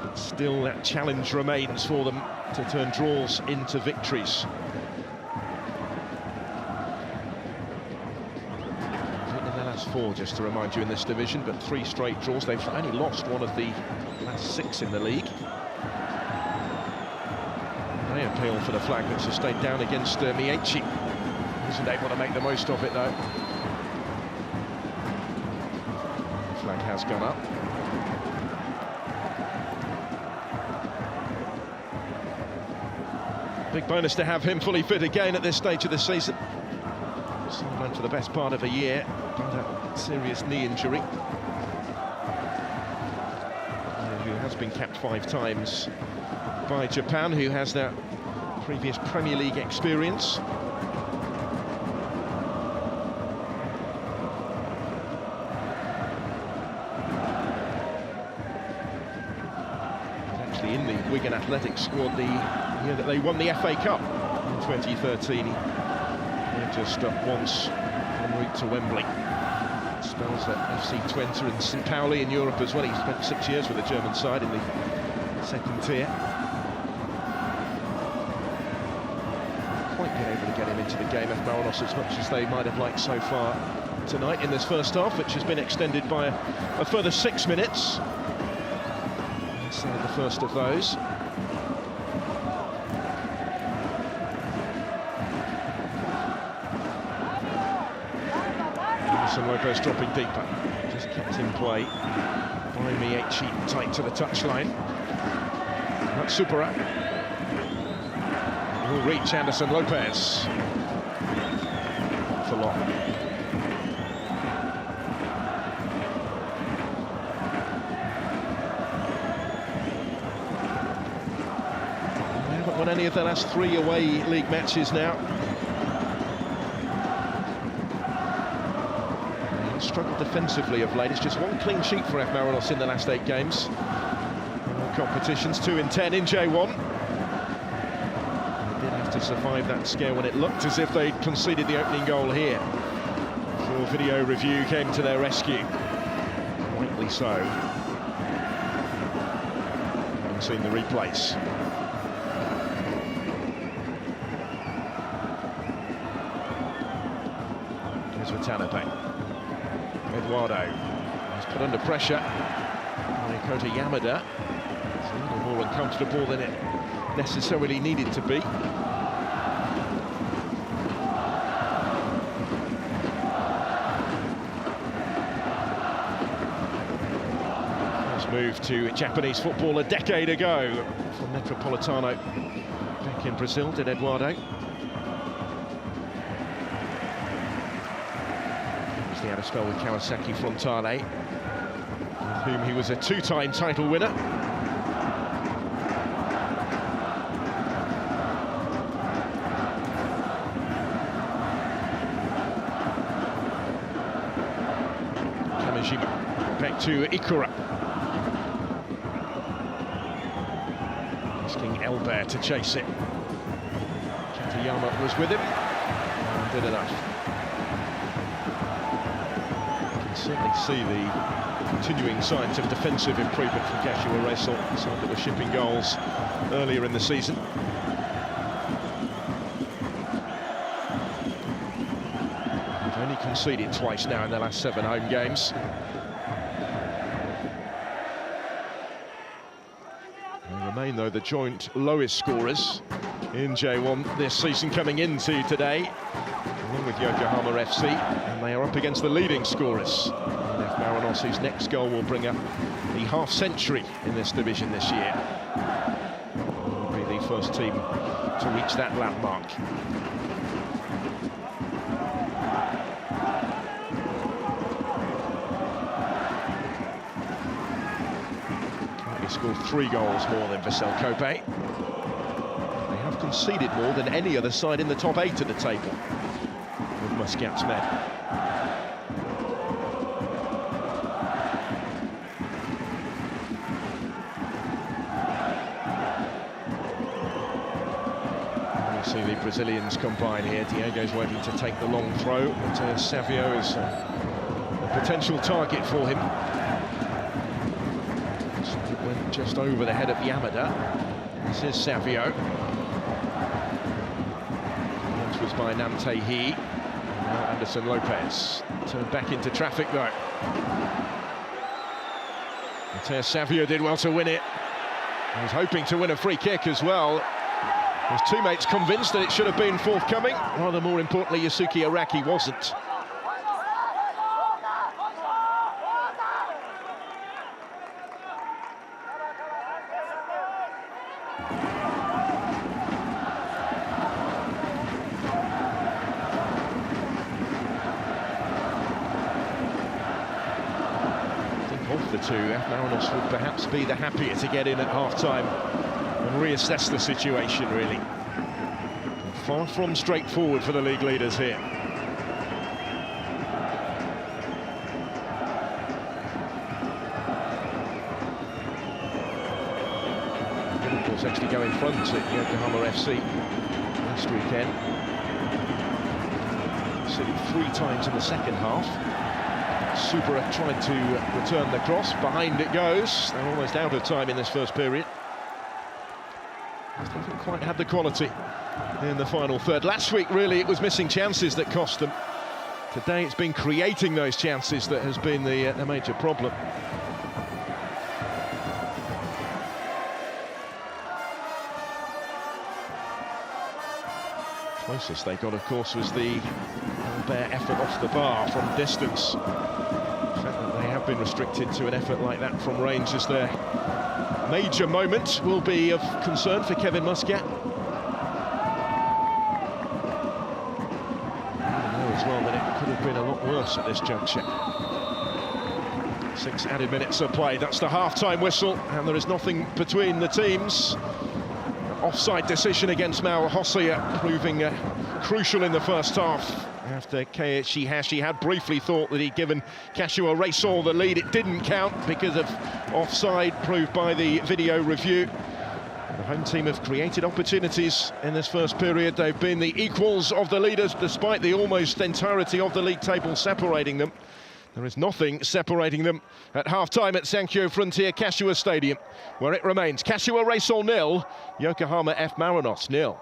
[SPEAKER 1] But still, that challenge remains for them to turn draws into victories. Four, just to remind you, in this division, but 3 straight draws. They've only lost one of the last 6 in the league. They appeal for the flag, which has stayed down against MEIJI. Isn't able to make the most of it, though. The flag has gone up. Big bonus to have him fully fit again at this stage of the season. Sidelined for the best part of a year by that serious knee injury. Who has been capped 5 times by Japan, who has that previous Premier League experience. He's actually in the Wigan Athletics squad the year that they won the FA Cup in 2013. Just up once en route to Wembley. Spells at FC Twente and St. Pauli in Europe as well. He spent 6 years with the German side in the 2nd tier. Quite been able to get him into the game, F Marinos, as much as they might have liked so far tonight in this first half, which has been extended by a further 6 minutes. Instead of the first of those. Lopez dropping deeper, just kept in play by MEIJI, tight to the touchline. That's Supera. Will reach Anderson Lopez. For long. They haven't won any of their last 3 away league matches now. Struggled defensively of late. It's just 1 clean sheet for F Marinos in the last 8 games. In all competitions, 2 in 10 in J1. They did have to survive that scare when it looked as if they'd conceded the opening goal here. Before video review came to their rescue. Rightly so. Haven't seen the replays. Here's Watanabe. Eduardo is put under pressure by Kota Yamada. It's a little more uncomfortable than it necessarily needed to be. First move to Japanese football a decade ago from Metropolitano back in Brazil, did Eduardo. He had a spell with Kawasaki Frontale, with whom he was a 2-time title winner. Kamijima back to Ikura. Asking Elbert to chase it. Katayama was with him and did enough. Certainly see the continuing signs of defensive improvement from Kashiwa Reysol, side that were shipping goals earlier in the season. They've only conceded twice now in their last 7 home games. They remain, though, the joint lowest scorers in J1 this season coming into today, along with Yokohama FC, and they are up against the leading scorers. And F Marinos, whose next goal will bring up the half-century in this division this year. Will be the first team to reach that landmark. He scored 3 goals more than Vissel Kope. They have conceded more than any other side in the top 8 of the table, with Muscat's men. You see the Brazilians combine here. Diego's waiting to take the long throw, but Savio is a potential target for him. It went just over the head of Yamada. This is Savio. That was by Namtehi. Now Anderson Lopez. Turned back into traffic though. Matteo Savio did well to win it. He was hoping to win a free kick as well. His teammates convinced that it should have been forthcoming. Rather more importantly, Yasuki Araki wasn't. Of the two, F Marinos would perhaps be the happier to get in at half-time and reassess the situation, really. Far from straightforward for the league leaders here. And of course, actually go in front at Yokohama FC last weekend. City 3 times in the second half. Supera tried to return the cross, behind it goes. They're almost out of time in this first period. Just haven't quite had the quality in the final third. Last week, really, it was missing chances that cost them. Today, it's been creating those chances that has been the major problem. Closest they got, of course, was the bare effort off the bar from distance. The fact that they have been restricted to an effort like that from range as their major moment will be of concern for Kevin Muscat. I know as well that it could have been a lot worse at this juncture. 6 added minutes of play, that's the half-time whistle, and there is nothing between the teams. Offside decision against Mao Hosoya proving crucial in the first half. After Keiichi Hashi had briefly thought that he'd given Kashiwa Reysol the lead, it didn't count because of offside proved by the video review. The home team have created opportunities in this first period. They've been the equals of the leaders despite the almost entirety of the league table separating them. There is nothing separating them at half-time at SANKYO Frontier Kashiwa Stadium, where it remains Kashiwa Reysol 0, Yokohama F Marinos 0.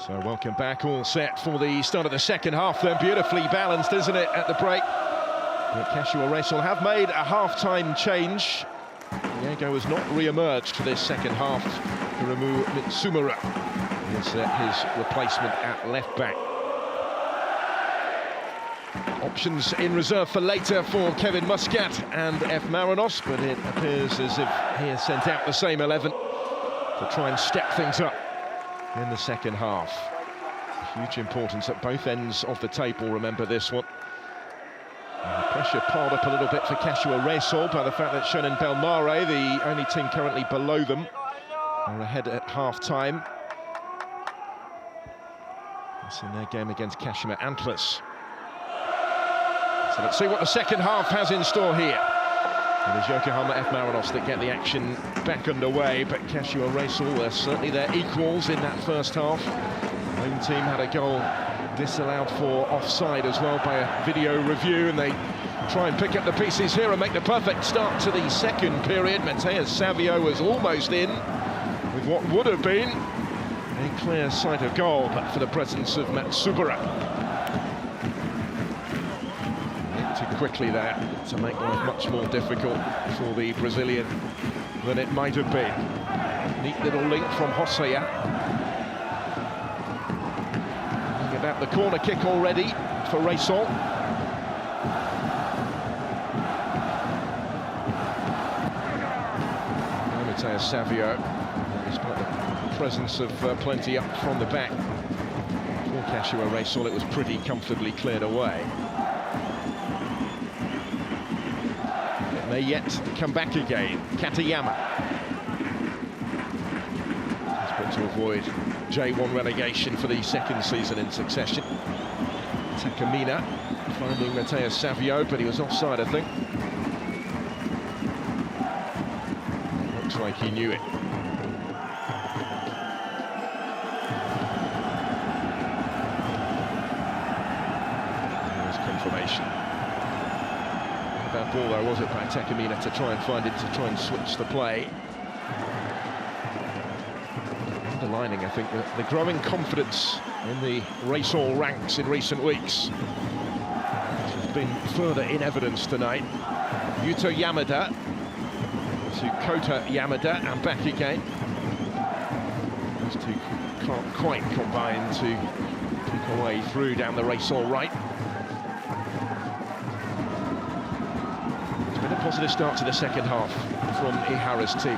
[SPEAKER 1] So welcome back, all set for the start of the second half then. Beautifully balanced, isn't it, at the break? But Kashiwa Reysol have made a half-time change. Diego has not re-emerged for this second half to remove Mitsumura. Here's his replacement at left-back. Options in reserve for later for Kevin Muscat and F Marinos, but it appears as if he has sent out the same 11 to try and step things up in the second half. Huge importance at both ends of the table, remember this one. And the pressure piled up a little bit for Kashiwa Reysol by the fact that Shonan Bellmare, the only team currently below them, are ahead at half-time. That's in their game against Kashima Antlers. So let's see what the second half has in store here. It is Yokohama F Marinos that get the action back underway, but Kashiwa Reysol are certainly their equals in that first half. The home team had a goal disallowed for offside as well by a video review, and they try and pick up the pieces here and make the perfect start to the second period. Mateus Savio was almost in with what would have been a clear sight of goal, but for the presence of Matsubara. Too quickly there to make life much more difficult for the Brazilian than it might have been. Neat little link from Hosea. About the corner kick already for Reysol. Mateus Savio, despite the presence of plenty up from the back for Kashiwa Reysol, it was pretty comfortably cleared away. It may yet come back again. Katayama. Desperate to avoid J1 relegation for the second season in succession. Takamina finding Mateus Savio, but he was offside, I think. Looks like he knew it. There's confirmation. Bad ball though, was it, by Takamina to try and find it, to try and switch the play. Underlining, I think, the growing confidence in the Reysol ranks in recent weeks, which has been further in evidence tonight. Yuto Yamada to Kota Yamada and back again. Those two can't quite combine to pick a way through down the Reysol right. It's been a positive start to the second half from Ihara's team.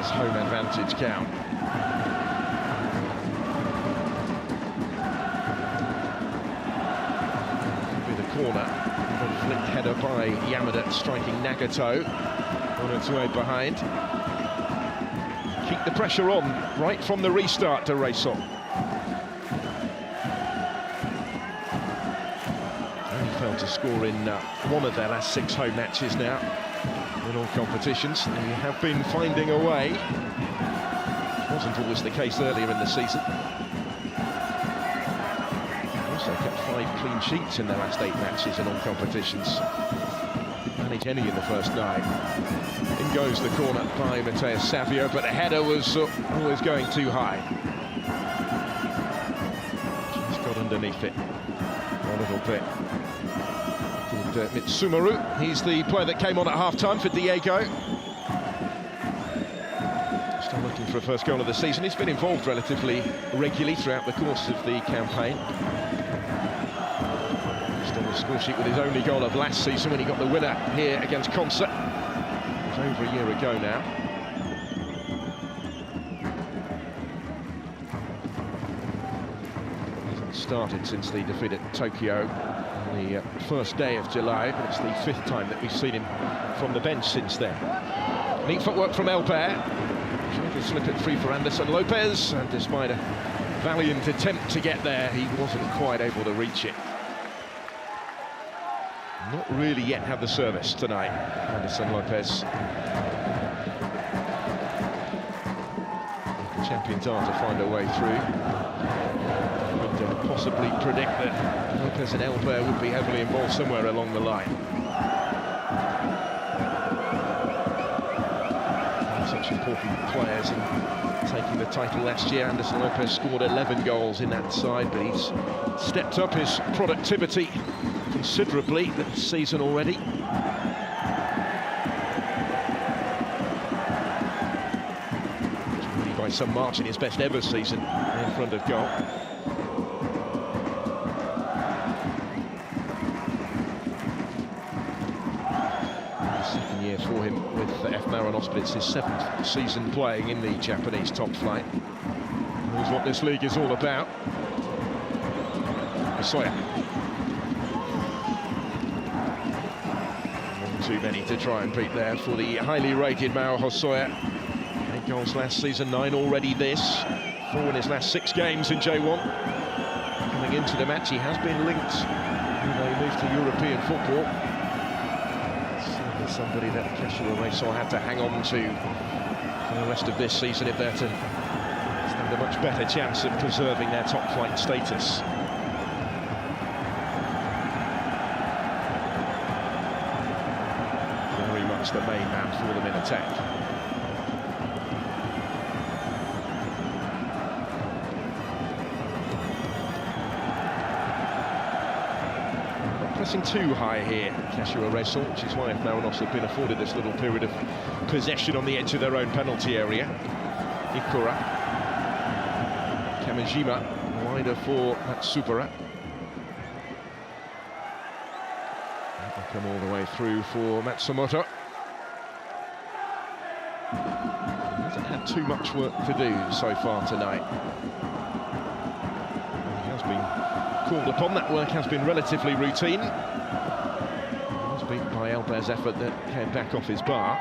[SPEAKER 1] Home advantage count. With a corner, a flicked header by Yamada striking Nagato on its way behind. Keep the pressure on right from the restart to Reysol. Only failed to score in one of their last 6 home matches now. In all competitions, they have been finding a way. Wasn't always the case earlier in the season. Also kept 5 clean sheets in their last 8 matches in all competitions. Managed any in the first 9. In goes the corner by Mateus Savio, but the header was always going too high. Just got underneath it a little bit. Mitsumura, he's the player that came on at half-time for Diego. Still looking for a first goal of the season. He's been involved relatively regularly throughout the course of the campaign. Still on the score sheet with his only goal of last season when he got the winner here against Concert. It was over a year ago now. Hasn't started since the defeat at Tokyo. The first day of July, but it's the 5th time that we've seen him from the bench since then. Neat footwork from Elbert. Tried to slip it free for Anderson Lopez, and despite a valiant attempt to get there, he wasn't quite able to reach it. Not really yet had the service tonight, Anderson Lopez. The champions are to find a way through. Would possibly predict that Lopez and Elbert would be heavily involved somewhere along the line. important players in taking the title last year. Anderson Lopez scored 11 goals in that side, but he's stepped up his productivity considerably this season already. Really by some margin his best ever season in front of goal. Year for him with F Marinos, but it's his 7th season playing in the Japanese top flight. Knows what this league is all about. Hosoya. One too many to try and beat there for the highly rated Mao Hosoya. 8 goals last season, 9 already this. 4 in his last 6 games in J1. Coming into the match, he has been linked when they moved to European football. Somebody that Kashiwa Reysol had to hang on to for the rest of this season if they're to stand a much better chance of preserving their top flight status. Very much the main man for them in attack. Pressing too high here, Kashiwa Reysol, which is why F Marinos have been afforded this little period of possession on the edge of their own penalty area. Ikura. Kamijima, wider for Matsubara. They'll come all the way through for Matsumoto. He hasn't had too much work to do so far tonight. He has been called upon. That work has been relatively routine. He was beaten by Albert's effort that came back off his bar.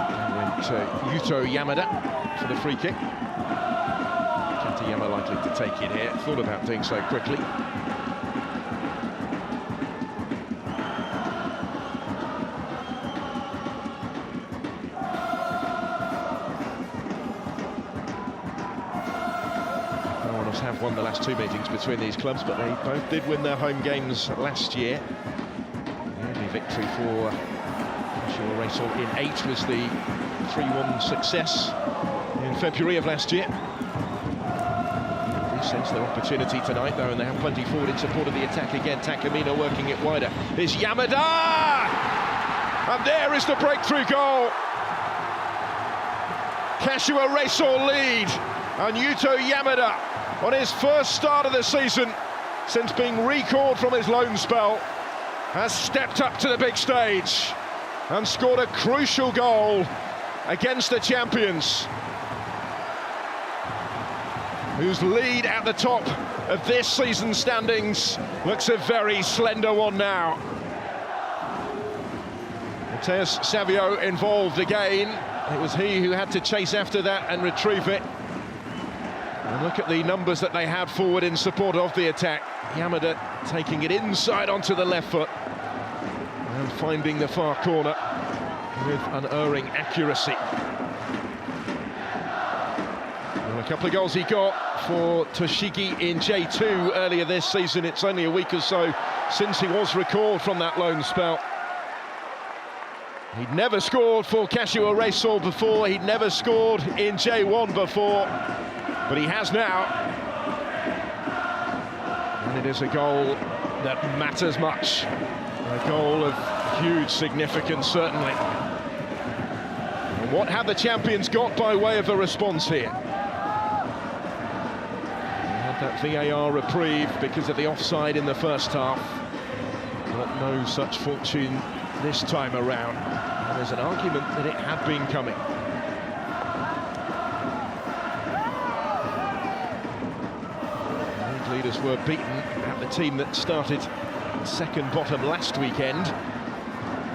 [SPEAKER 1] And went Yuto Yamada for the free kick. Katayama likely to take it here. Thought about doing so quickly. Have won the last 2 meetings between these clubs, but they both did win their home games last year. The only victory for Kashiwa Reysol in 8 was the 3-1 success in February of last year. They sense their opportunity tonight, though, and they have plenty forward in support of the attack again. Takamina working it wider. Here's Yamada! And there is the breakthrough goal. Kashiwa Reysol lead, and Yuto Yamada, on his first start of the season since being recalled from his loan spell, has stepped up to the big stage and scored a crucial goal against the champions, whose lead at the top of this season's standings looks a very slender one now. Mateus Savio involved again. It was he who had to chase after that and retrieve it. And look at the numbers that they had forward in support of the attack. Yamada taking it inside onto the left foot and finding the far corner with unerring accuracy. And a couple of goals he got for Toshigi in J2 earlier this season. It's only a week or so since he was recalled from that loan spell. He'd never scored for Kashiwa Reysol before, he'd never scored in J1 before, but he has now. And it is a goal that matters much. A goal of huge significance, certainly. And what have the champions got by way of a response here? They had that VAR reprieve because of the offside in the first half. Got no such fortune this time around. And there's an argument that it had been coming. The leaders were beaten at the team that started second bottom last weekend.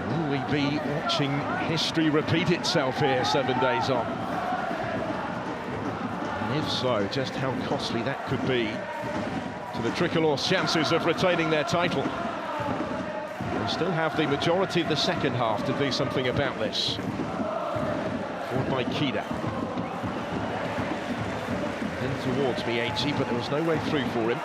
[SPEAKER 1] Will we be watching history repeat itself here 7 days on? And if so, just how costly that could be to the Tricolour's chances of retaining their title. They still have the majority of the second half to do something about this. Forward by Kida. Then towards MEIJI, but there was no way through for him.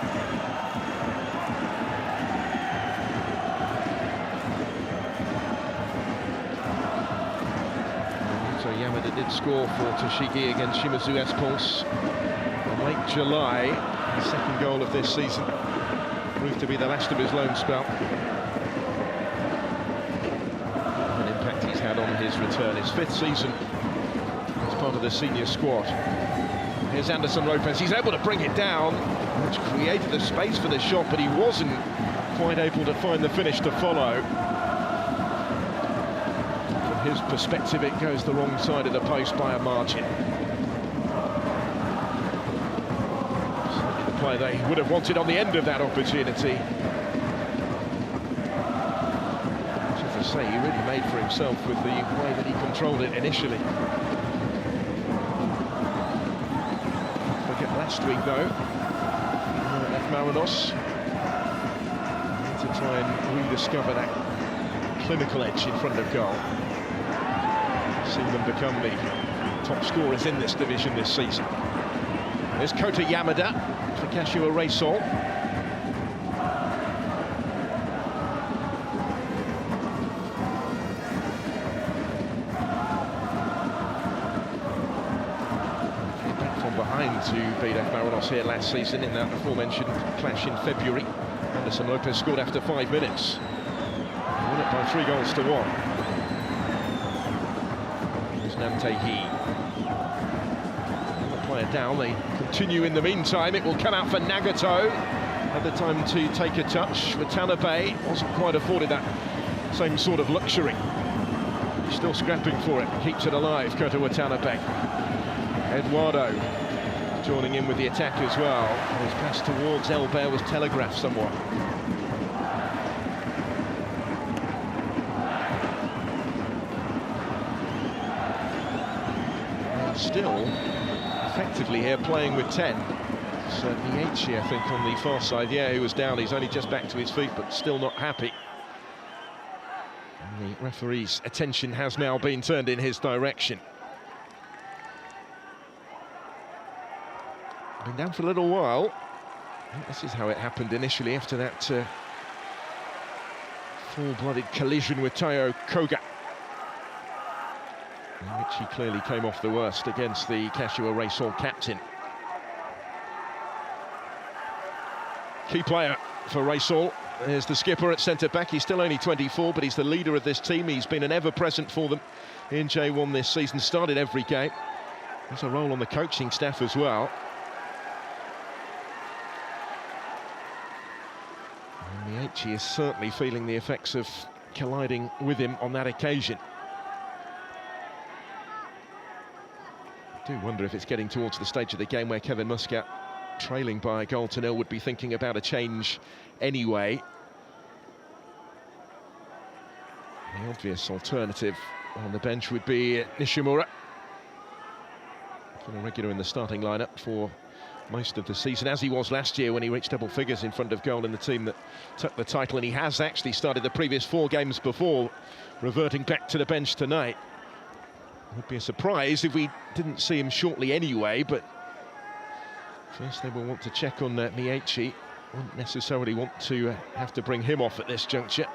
[SPEAKER 1] Good score for Toshigi against Shimizu S-Pulse. In late July, the second goal of this season proved to be the last of his loan spell. An impact he's had on his return, his 5th season as part of the senior squad. Here's Anderson Lopez, he's able to bring it down, which created the space for the shot, but he wasn't quite able to find the finish to follow. From his perspective, it goes the wrong side of the post by a margin. Certainly the play they would have wanted on the end of that opportunity. As I say, he really made for himself with the way that he controlled it initially. Last week, though, F Marinos need to try and rediscover that clinical edge in front of goal. Seen them become the top scorers in this division this season. There's Kota Yamada for Kashiwa Reysol. To beat F Marinos here last season in that aforementioned clash in February. Anderson Lopez scored after 5 minutes. They won it by 3 goals to 1. Here's Namtehi. The player down, they continue in the meantime. It will come out for Nagato. Had the time to take a touch. Watanabe wasn't quite afforded that same sort of luxury. He's still scrapping for it, keeps it alive, Kota Watanabe. Eduardo joining in with the attack as well. His pass towards Elbert was telegraphed somewhat. And still, effectively here, playing with 10. So MEIJI, I think, on the far side. Yeah, he was down. He's only just back to his feet, but still not happy. And the referee's attention has now been turned in his direction. Been down for a little while. This is how it happened initially after that full-blooded collision with Taiyo Koga, in which he clearly came off the worst against the Kashiwa Reysol captain. Key player for Reysol. There's the skipper at centre-back. He's still only 24, but he's the leader of this team. He's been an ever-present for them in J1 this season, started every game. There's a role on the coaching staff as well. MEIJI is certainly feeling the effects of colliding with him on that occasion. I do wonder if it's getting towards the stage of the game where Kevin Muscat, trailing by a goal to 0, would be thinking about a change anyway. The obvious alternative on the bench would be Nishimura. Been a regular in the starting lineup for most of the season, as he was last year when he reached double figures in front of goal in the team that took the title, and he has actually started the previous 4 games before, reverting back to the bench tonight. It would be a surprise if we didn't see him shortly anyway, but first they will want to check on MEIJI. Won't necessarily want to have to bring him off at this juncture.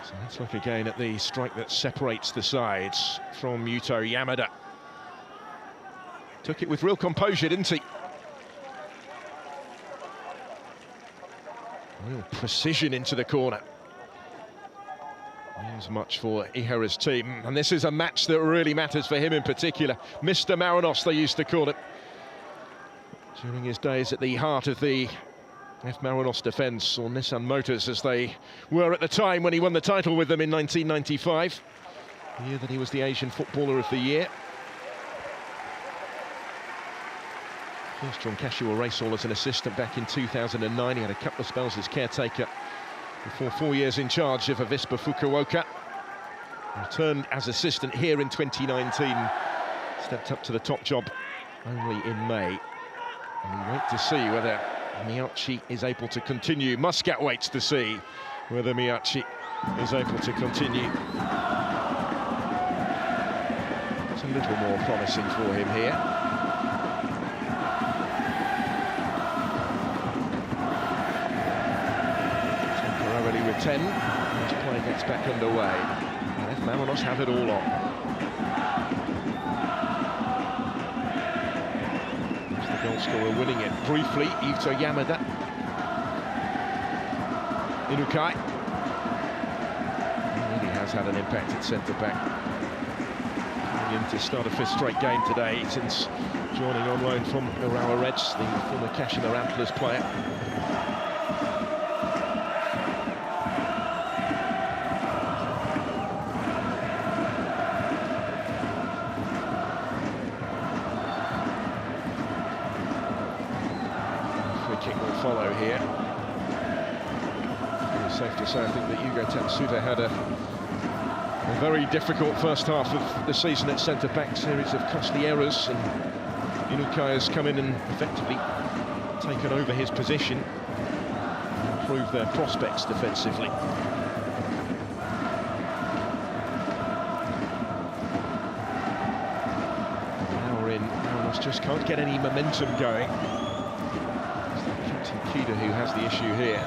[SPEAKER 1] So let's look again at the strike that separates the sides from Yuto Yamada. Took it with real composure, didn't he? Real precision into the corner. Means much for Ihara's team, and this is a match that really matters for him in particular. Mr. Marinos, they used to call it, during his days at the heart of the F Marinos defence, or Nissan Motors as they were at the time when he won the title with them in 1995, the year that he was the Asian Footballer of the Year. First joined Kashiwa Reysol as an assistant back in 2009. He had a couple of spells as caretaker before 4 years in charge of Avispa Fukuoka. Returned as assistant here in 2019. Stepped up to the top job only in May. And we wait to see whether MEIJI is able to continue. Muscat waits to see whether MEIJI is able to continue. It's a little more promising for him here. already with 10. As play gets back underway. And F Marinos have it all on. As the goal scorer winning it briefly, Yuto Yamada. Inukai. He really has had an impact at centre-back. To start a 5th straight game today since joining on loan from Urawa Reds, the former Kashiwa Antlers player. Free kick will follow here. It's safe to say, I think that Yugo Tatsuda had a very difficult first half of the season at centre-back, series of costly errors, and Inukai has come in and effectively taken over his position and improved their prospects defensively. Now we're in, Marinos just can't get any momentum going. It's Captain Kida who has the issue here.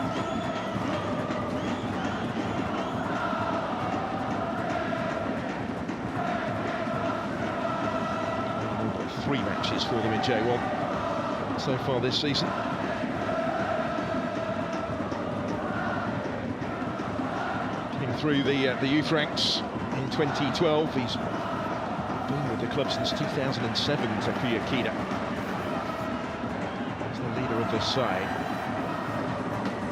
[SPEAKER 1] 3 matches for them in J1 so far this season. Came through the youth ranks in 2012. He's been with the club since 2007, Takuya Kida. He's the leader of this side.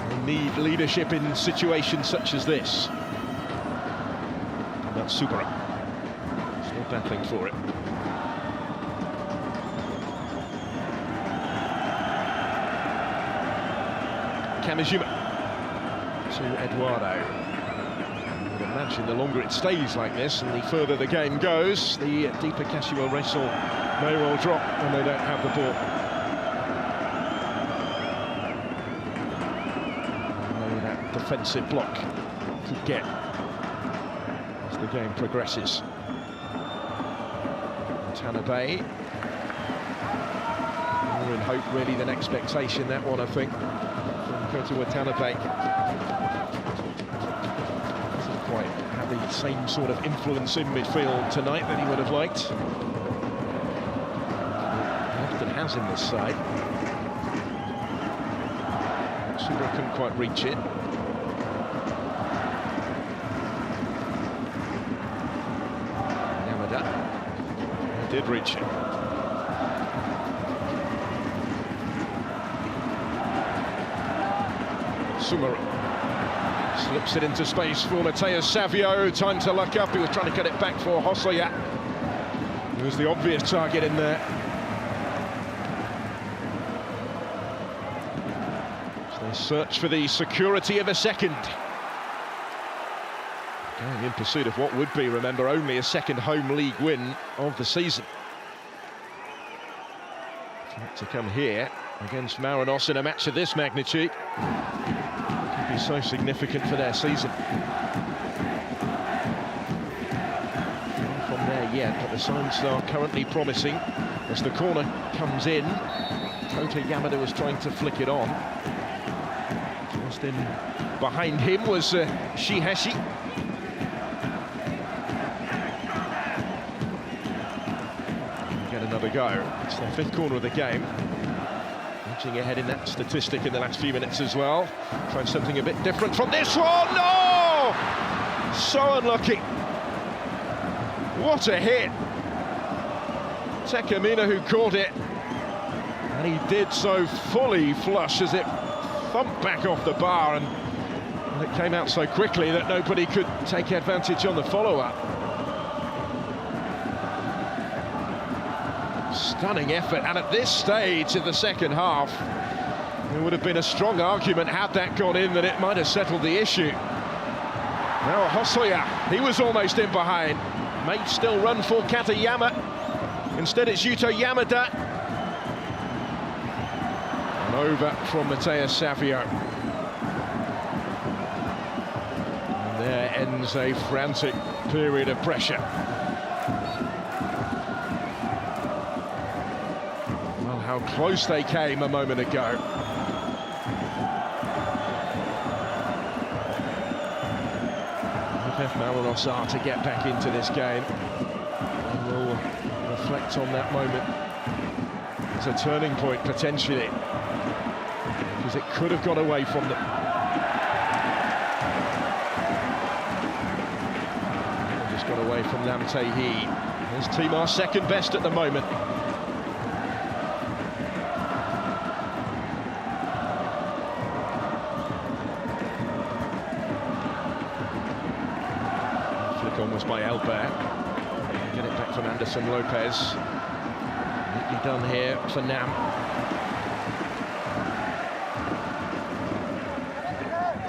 [SPEAKER 1] They need leadership in situations such as this. And that's Subara. Still battling for it. Kamijima to Eduardo. I would imagine the longer it stays like this and the further the game goes, the deeper Kashiwa Reysol may well drop when they don't have the ball. I know that defensive block could get as the game progresses. Tanabe. More in hope really than expectation, that one, I think. To Watanabe. Doesn't quite have the same sort of influence in midfield tonight that he would have liked. He often has in this side. Subara couldn't quite reach it. Yamada. He did reach it. Sumari slips it into space for Matteo Savio. Time to look up. He was trying to get it back for Hosoya. He was the obvious target in there. So they search for the security of a second. Going in pursuit of what would be, remember, only a second home league win of the season. To come here against Marinos in a match of this magnitude. Be so significant for their season. Not from there yet, but the signs are currently promising as the corner comes in. Kota Yamada was trying to flick it on. Just in behind him was Shihashi. Get another go. It's their 5th corner of the game. Ahead in that statistic in the last few minutes as well. Trying something a bit different from this one. No! So unlucky. What a hit. Takamina who caught it. And he did so fully flush as it thumped back off the bar, and it came out so quickly that nobody could take advantage on the follow-up. Stunning effort, and at this stage of the second half, there would have been a strong argument, had that gone in, that it might have settled the issue. Now Hosoya, he was almost in behind. May still run for Katayama. Instead it's Yuto Yamada. And over from Matteo Savio. And there ends a frantic period of pressure. How close they came a moment ago. F Marinos are to get back into this game. And we'll reflect on that moment. It's a turning point, potentially, because it could have got away from them. Just got away from Nam Tae-hee. His team are second best at the moment. Flick on was by Elbert. Get it back from Anderson Lopez. Neatly done here for Nam.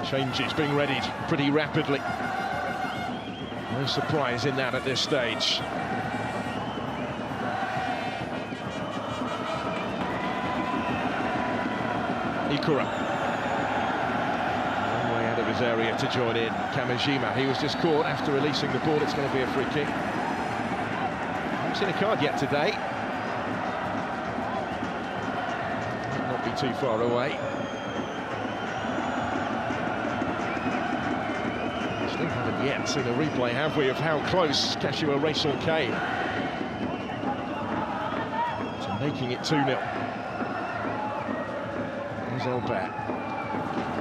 [SPEAKER 1] Changes being readied pretty rapidly. No surprise in that at this stage. Ikura. Long way out of his area to join in. Kamijima, he was just caught after releasing the ball. It's going to be a free kick. Haven't seen a card yet today. Might not be too far away. Still haven't yet seen a replay, have we, of how close Kashiwa Reysol came to making it 2-0. There's Elbert.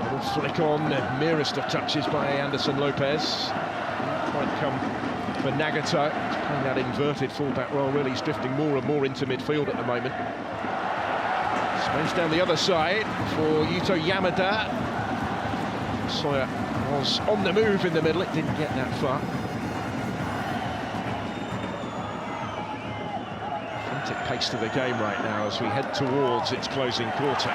[SPEAKER 1] Little flick on, the merest of touches by Anderson Lopez. Didn't quite come for Nagato. He's playing that inverted fullback role, really. He's drifting more and more into midfield at the moment. Space down the other side for Yuto Yamada. Sawyer was on the move in the middle, it didn't get that far. Frantic pace to the game right now as we head towards its closing quarter.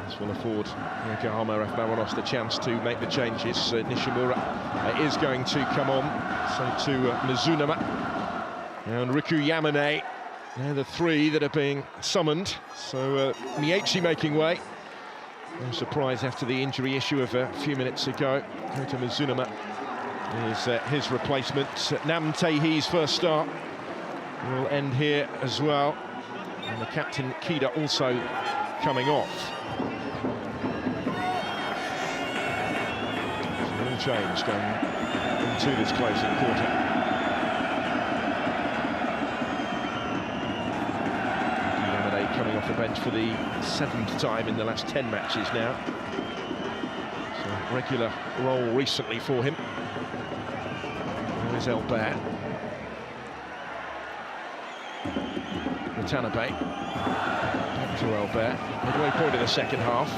[SPEAKER 1] This will afford Yokohama F Marinos the chance to make the changes. Nishimura is going to come on, so to Mizunama and Riku Yamane. They're the three that are being summoned. So MEIJI making way. No surprise after the injury issue of a few minutes ago. Kota Mizunama is his replacement. Nam Tae-hee's first start will end here as well. And the captain Kida also coming off. So no change going into this closing quarter. Coming off the bench for the 7th time in the last 10 matches now. So regular role recently for him. There's Elbert. Watanabe. Back to Elbert. Midway point of the second half.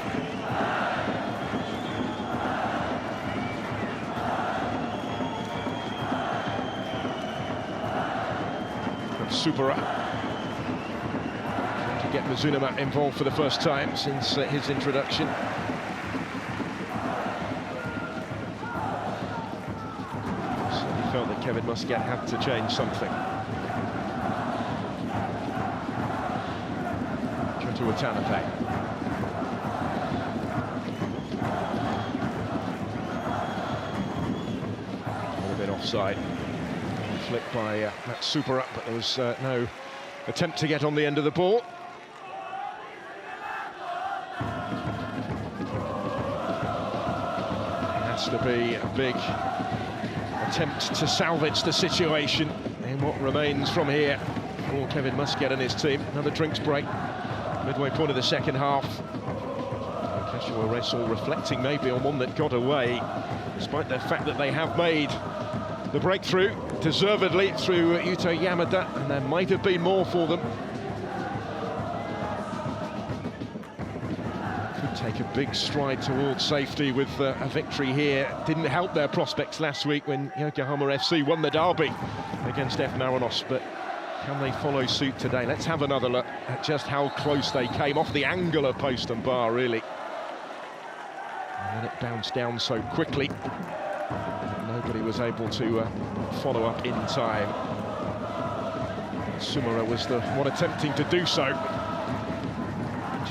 [SPEAKER 1] Supera. Get Mizunama involved for the first time since his introduction. So he felt that Kevin Muscat had to change something. To Watanabe. A little bit offside. Flicked by Matsupara, but there was no attempt to get on the end of the ball. To be a big attempt to salvage the situation in what remains from here for Kevin Muscat and his team. Another drinks break, midway point of the second half. Kashiwa Reysol reflecting maybe on one that got away, despite the fact that they have made the breakthrough deservedly through Yuto Yamada, and there might have been more for them. Take a big stride towards safety with a victory here. Didn't help their prospects last week when Yokohama FC won the derby against F Marinos, but can they follow suit today? Let's have another look at just how close they came off the angle of post and bar, really. And then it bounced down so quickly. Nobody was able to follow up in time. Sumura was the one attempting to do so.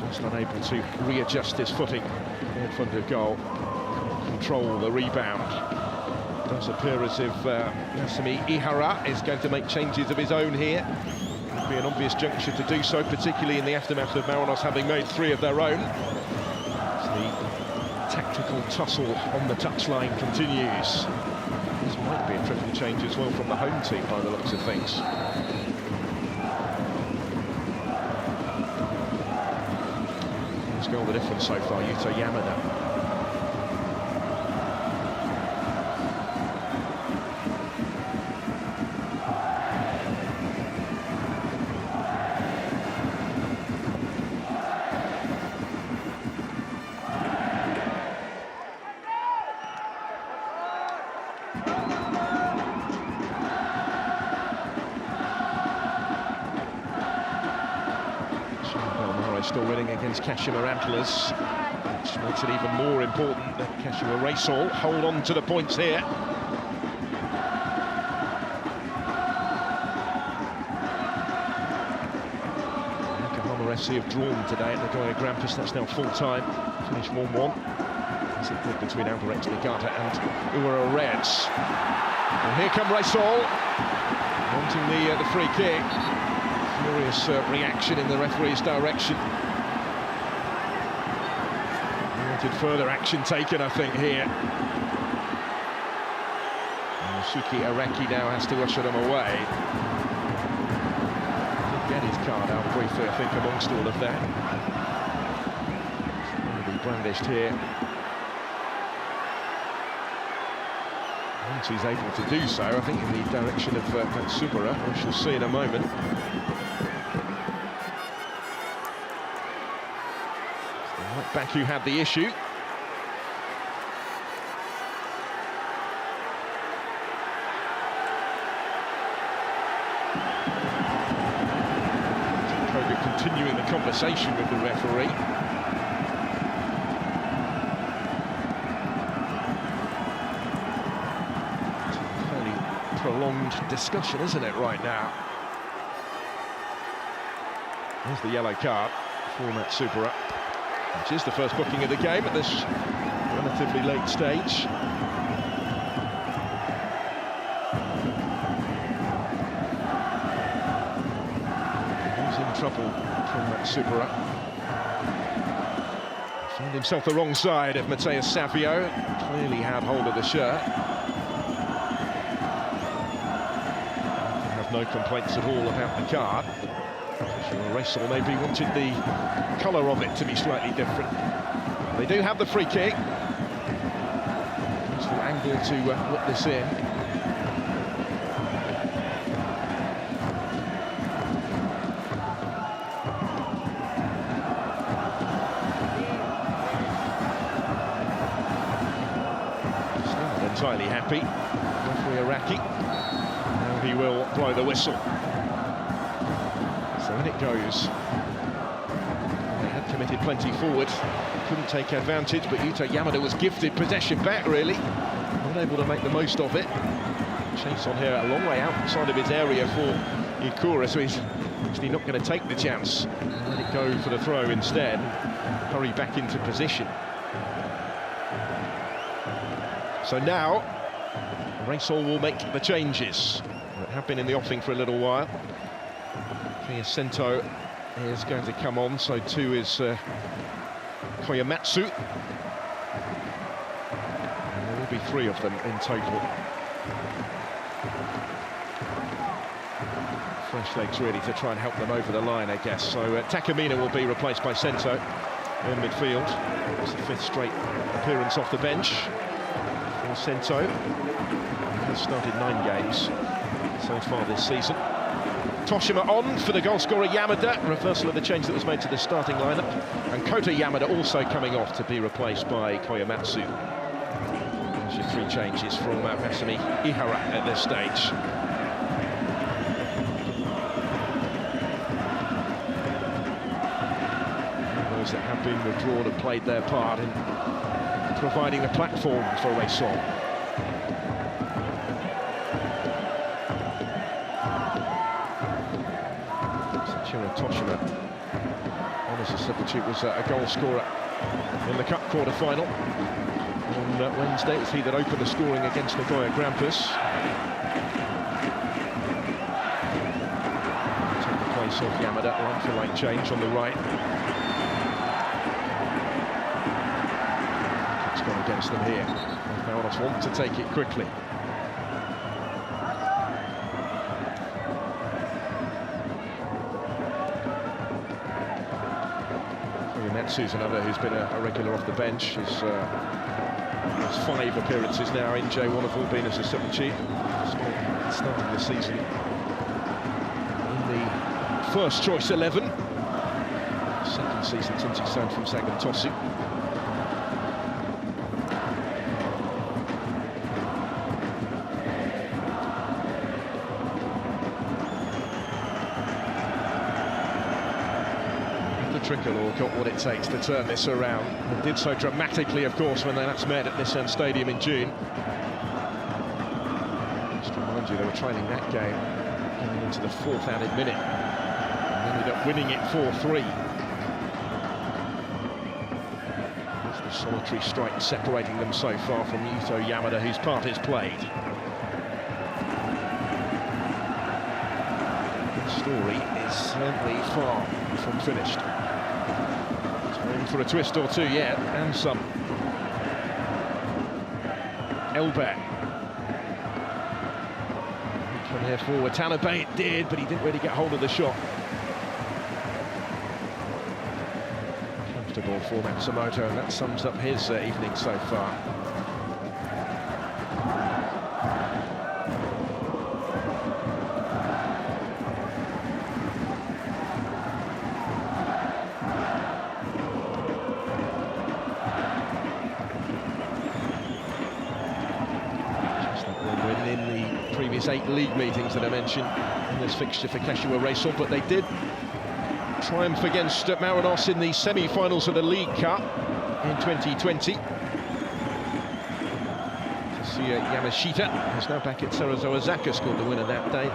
[SPEAKER 1] Just unable to readjust his footing in front of goal, control the rebound. It does appear as if Yasumi Ihara is going to make changes of his own here. Would be an obvious juncture to do so, particularly in the aftermath of Marinos having made 3 of their own. As the tactical tussle on the touchline continues. This might be a triple change as well from the home team by the looks of things. Let's go on the difference so far, Yuta Yamada. Still winning against Kashiwa Antlers, which makes it even more important that Kashiwa Reysol hold on to the points here. Yokohama FC have drawn today at Nagoya Grampus. That's now full time. Finished 1-1. As it did between Alvarez Nagata and Uwara Reds. And here come Reysol, wanting the free kick. Furious reaction in the referee's direction. Wanted further action taken, I think, here. And Suki Araki now has to usher them away. Did get his card out briefly, I think, amongst all of that. It's going to be brandished here. Once he's able to do so, I think in the direction of Matsubara, we shall see in a moment. Back who had the issue. Koga continuing the conversation with the referee. It's a fairly prolonged discussion, isn't it, right now? There's the yellow card for Matsubara, which is the first booking of the game at this relatively late stage. He's in trouble from Matsubara. Found himself the wrong side of Mateus Savio. Clearly had hold of the shirt. Have no complaints at all about the card. Reysol maybe wanted the colour of it to be slightly different. They do have the free kick. Useful angle to whip this in. Still not entirely happy. Referee Araki. Now he will blow the whistle. So in it goes. They had committed plenty forward, couldn't take advantage, but Yuta Yamada was gifted possession back, really. Not able to make the most of it. Chase on here a long way outside of his area for Yukura, so he's actually not going to take the chance. Let it go for the throw instead. Hurry back into position. So now, Reysol will make the changes that have been in the offing for a little while. Sento is going to come on, so too is Koyamatsu. And there will be 3 of them in total. Fresh legs really to try and help them over the line, I guess. So Takamina will be replaced by Sento in midfield. It's the 5th straight appearance off the bench for Sento. He has started 9 games so far this season. Toshima on for the goalscorer Yamada, reversal of the change that was made to the starting lineup, and Kota Yamada also coming off to be replaced by Koyamatsu. There's your 3 changes from Masami Ihara at this stage. Those that have been withdrawn have played their part in providing the platform for Reysol. Toshima, on as a substitute, was a goal scorer in the cup quarter-final on Wednesday. It was he that opened the scoring against Nagoya Grampus. Took the pass off Yamada, line for line change on the right. It's gone against them here. Marinos want to take it quickly. Matsu's another who's been a regular off the bench. He's 5 appearances now in J1, have all been as a substitute. Starting the season in the first choice 11. Second season since he signed from Sagan Tosu. Tricolor got what it takes to turn this around. It did so dramatically, of course, when they last met at Nissan Stadium in June. Just to remind you, they were trailing that game going into the 4th added minute and ended up winning it 4-3. That's the solitary strike separating them so far from Yuto Yamada, whose part is played. The story is certainly far from finished. For a twist or two yet, and some. Elback. From here forward, Tanabe it did, but he didn't really get hold of the shot. Comfortable for Matsumoto, and that sums up his evening so far. In the previous 8 league meetings that I mentioned in this fixture for Kashiwa Reysol, but they did triumph against Marinos in the semi-finals of the League Cup in 2020. Tatsuya Yamashita is now back at Cerezo Osaka, scored the winner that day.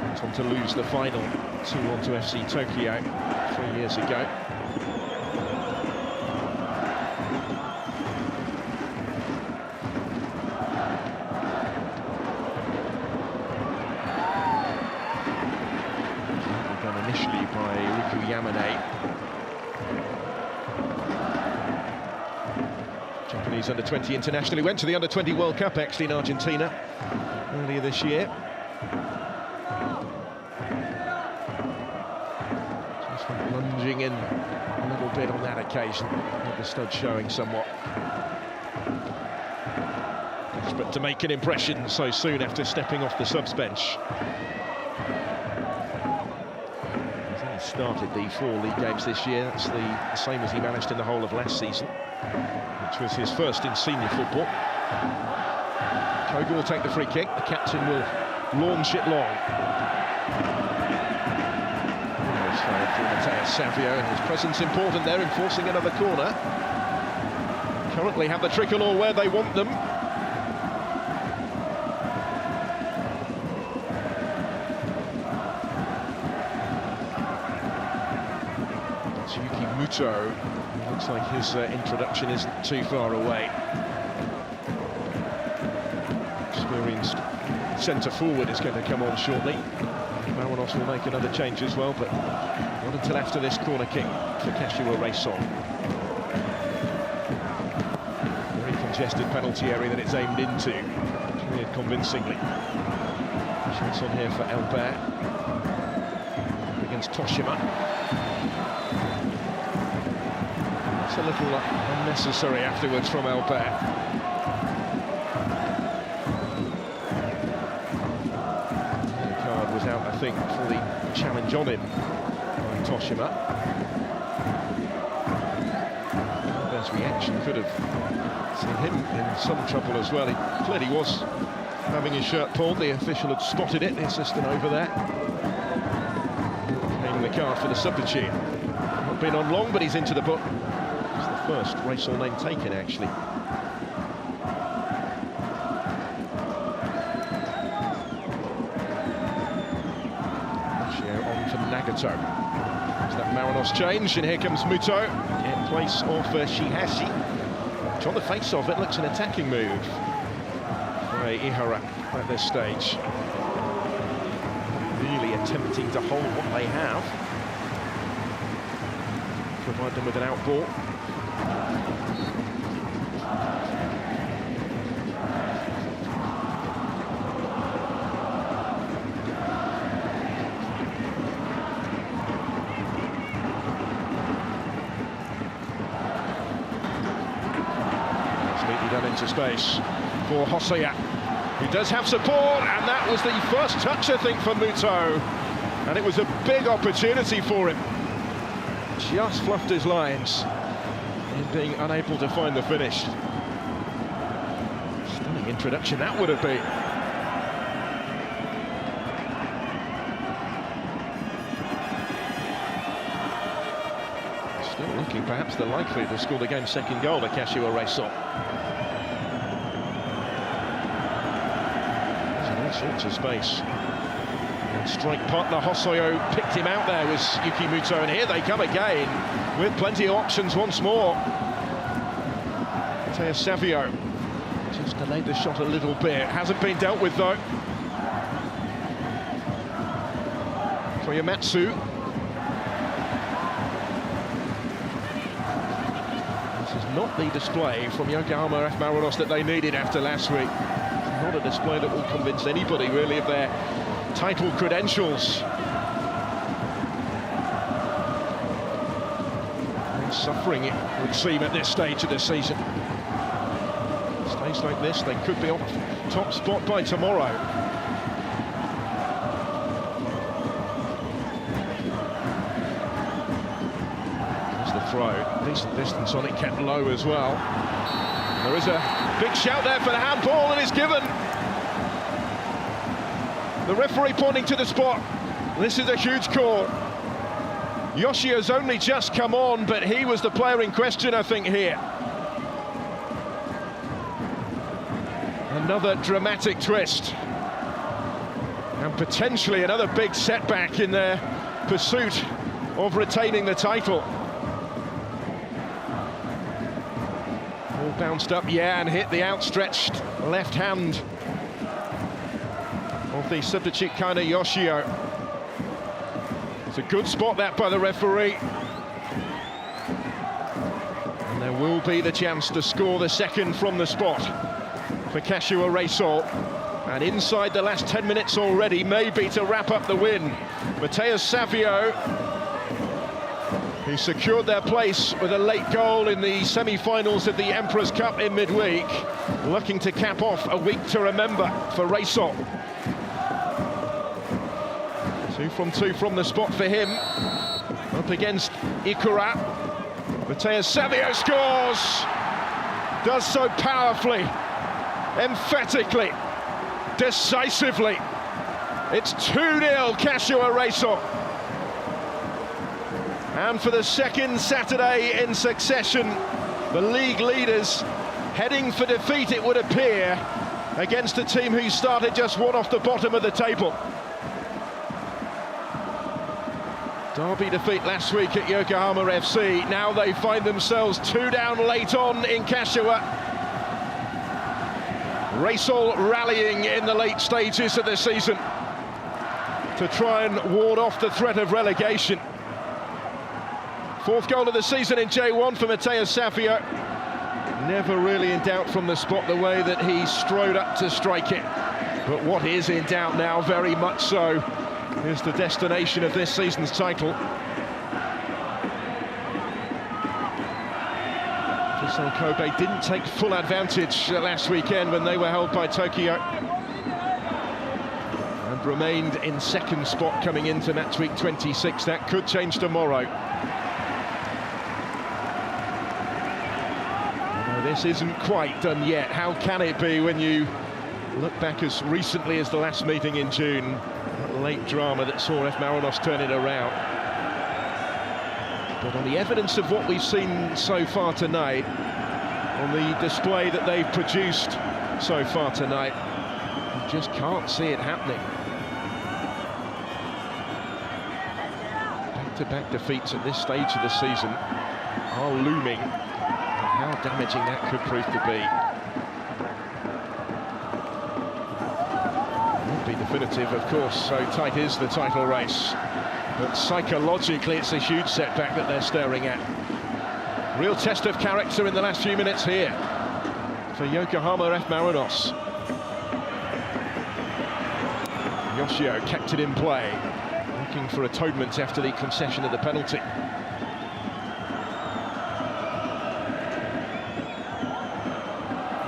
[SPEAKER 1] Went on to lose the final 2-1 to FC Tokyo 3 years ago. Initially by Riku Yamane. Japanese under-20 international, who went to the under-20 World Cup actually in Argentina earlier this year. Just went lunging in a little bit on that occasion, with the stud showing somewhat. Desperate to make an impression so soon after stepping off the subs bench. Started the 4 league games this year. That's the same as he managed in the whole of last season, which was his first in senior football. Kogo will take the free kick. The captain will launch it long. For Mateus Savio, and his presence important there, enforcing another corner. Currently have the tricolor where they want them. Muto, looks like his introduction isn't too far away. Experienced centre forward is going to come on shortly. Marinos will make another change as well, but not until after this corner kick for Kashiwa Reysol. Very congested penalty area that it's aimed into. Cleared convincingly. Shots on here for Elback against Toshima. It's a little unnecessary afterwards from Elback. The card was out, I think, for the challenge on him by Toshima. Elback's reaction could have seen him in some trouble as well. He clearly was having his shirt pulled. The official had spotted it, the assistant over there. Paying the card for the substitute. Not been on long, but he's into the book. First Reysol name taken, actually. Share on for Nagato. There's that Marinos change, and here comes Muto in place of Shihashi. Which on the face of it looks an attacking move by Ihara at this stage. really attempting to hold what they have. Provide them with an out ball. Neatly done into space for Hosoya, who does have support, and that was the first touch, I think, for Muto, and it was a big opportunity for him. Just fluffed his lines in being unable to find the finish. Stunning introduction that would have been. Still looking perhaps the likely to score the game's second goal to Kashiwa Reysol. Sorts of space. And strike partner Hosoyo picked him out there was Yuki Muto, and here they come again with plenty of options once more. Savio just delayed the shot a little bit. Hasn't been dealt with though. Koyamatsu. This is not the display from Yokohama F Marinos that they needed after last week. Not a display that will convince anybody really of their title credentials. And suffering, it would seem, at this stage of the season. Stage like this, they could be off top spot by tomorrow. There's the throw, decent distance on it, kept low as well. There is a big shout there for the handball, and it's given. The referee pointing to the spot. This is a huge call. Yoshio's only just come on, but he was the player in question, I think, here. Another dramatic twist. And potentially another big setback in their pursuit of retaining the title. Bounced up, yeah, and hit the outstretched left hand of the substitute Kana Yoshio. It's a good spot that by the referee. And there will be the chance to score the second from the spot for Kashiwa Reysol. And inside the last 10 minutes already, maybe to wrap up the win. Savio, who secured their place with a late goal in the semi-finals of the Emperor's Cup in midweek, looking to cap off a week to remember for Reysol. 2 from 2 from the spot for him. Up against Ikura. Savio scores! Does so powerfully, emphatically, decisively. It's 2-0 Kashiwa Reysol. And for the second Saturday in succession, the league leaders heading for defeat, it would appear, against a team who started just one off the bottom of the table. Derby defeat last week at Yokohama FC. Now they find themselves 2 down late on in Kashiwa. Reysol rallying in the late stages of the season to try and ward off the threat of relegation. 4th goal of the season in J1 for Savio. Never really in doubt from the spot the way that he strode up to strike it. But what is in doubt now, very much so, is the destination of this season's title. Vissel Kobe didn't take full advantage last weekend when they were held by Tokyo, and remained in second spot coming into Matchweek 26. That could change tomorrow. Although this isn't quite done yet. How can it be when you look back as recently as the last meeting in June? That late drama that saw F Marinos turn it around. But on the evidence of what we've seen so far tonight, on the display that they've produced so far tonight, you just can't see it happening. Back-to-back defeats at this stage of the season are looming, and how damaging that could prove to be. be definitive, of course, so tight is the title race. But psychologically, it's a huge setback that they're staring at. Real test of character in the last few minutes here for Yokohama F Marinos. Yoshio kept it in play, looking for atonement after the concession of the penalty.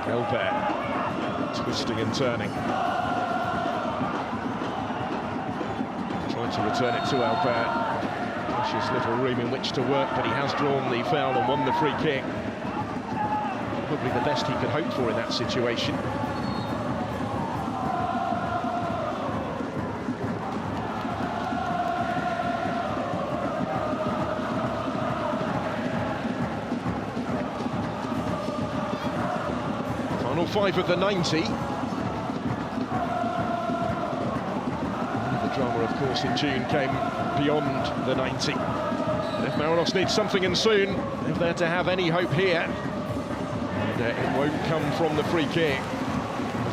[SPEAKER 1] Elbert twisting and turning. Trying to return it to Elbert. Precious little room in which to work, but he has drawn the foul and won the free kick. Probably the best he could hope for in that situation. Final 5 of the 90. The drama, of course, in June came beyond the 90. If Marinos need something and soon, if they're to have any hope here, and it won't come from the free kick.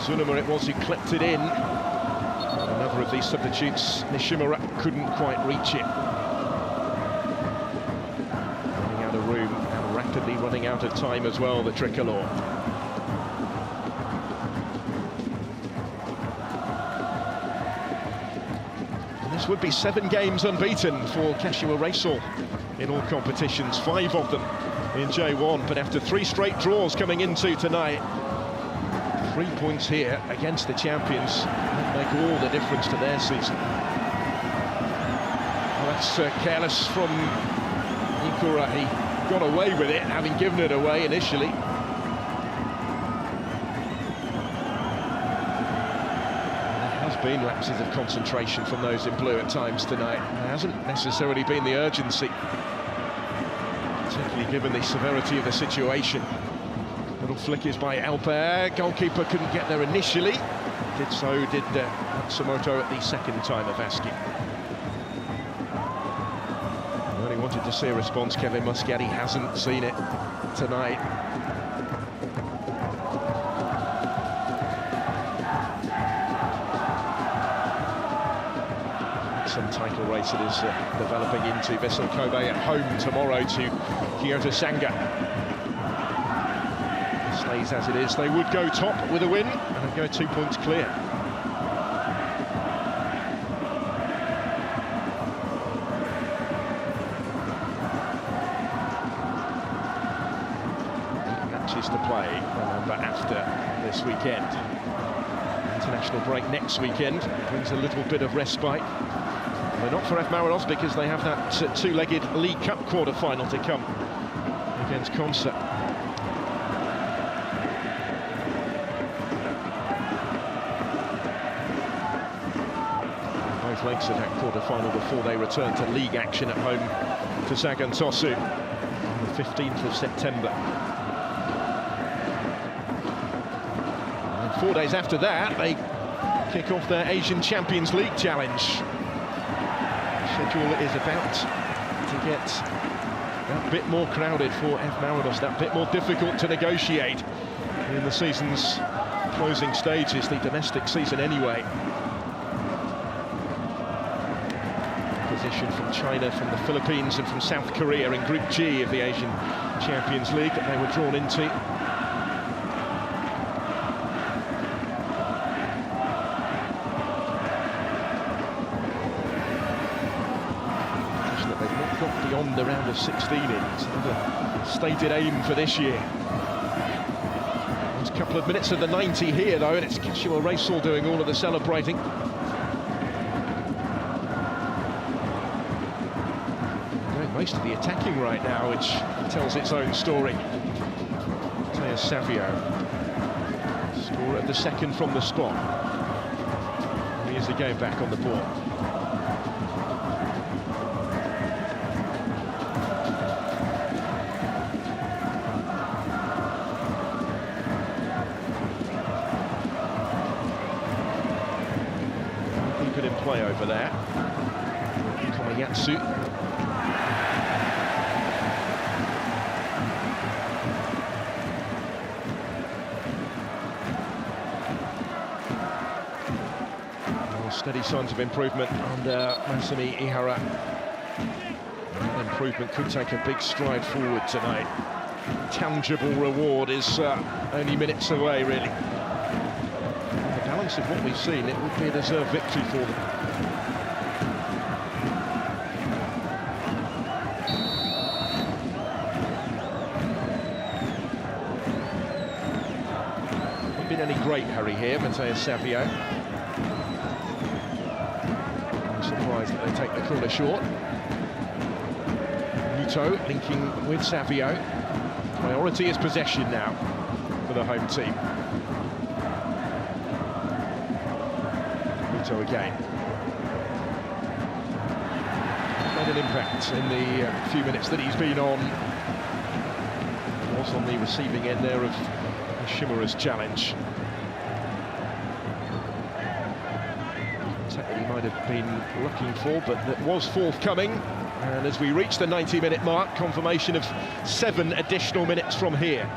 [SPEAKER 1] Zunuma it was who clipped it in. Another of these substitutes, Nishimura, couldn't quite reach it. Running out of room and rapidly running out of time as well, the Tricolor. This would be 7 games unbeaten for Kashiwa Reysol in all competitions, 5 of them in J1, but after 3 straight draws coming into tonight, 3 points here against the champions might make all the difference to their season. Well, that's careless from Ikura. He got away with it, having given it away initially. Been lapses of concentration from those in blue at times tonight. There hasn't necessarily been the urgency, particularly given the severity of the situation. Little flick is by Albert. Goalkeeper couldn't get there initially. Did so, did Matsumoto at the second time of asking. Really wanted to see a response. Kevin Muscati hasn't seen it tonight. Some title race it is developing into. Vissel Kobe at home tomorrow to Kyoto Sanga. It stays as it is. They would go top with a win and go 2 points clear. Matches to play, remember, after this weekend. International break next weekend brings a little bit of respite. They're not for F Marinos because they have that 2-legged League Cup quarter-final to come against Consa. Both legs of that quarter-final before they return to league action at home to Sagan Tosu on the 15th of September. And 4 days after that, they kick off their Asian Champions League challenge. Schedule is about to get that bit more crowded for F Marinos, that bit more difficult to negotiate in the season's closing stages, the domestic season anyway. Position from China, from the Philippines and from South Korea in Group G of the Asian Champions League that they were drawn into. Beyond the round of 16 in. It's another stated aim for this year. There's a couple of minutes of the 90 here though, and it's Kashiwa Reysol doing all of the celebrating. Doing most of the attacking right now, which tells its own story. Mateus Savio, scorer of the second from the spot. And he is again back on the board. In play over there. Komayatsu. steady signs of improvement under Masami Ihara. That improvement could take a big stride forward tonight. Tangible reward is only minutes away, really. On the balance of what we've seen, it would be a deserved victory for them. Not been any great hurry here, Matheus Savio. I'm surprised that they take the corner short. Muto linking with Savio. Priority is possession now for the home team. Muto again. Made an impact in the few minutes that he's been on. Was on the receiving end there of Shimura's challenge. That he might have been looking for, but that was forthcoming. And as we reach the 90-minute mark, confirmation of 7 additional minutes from here.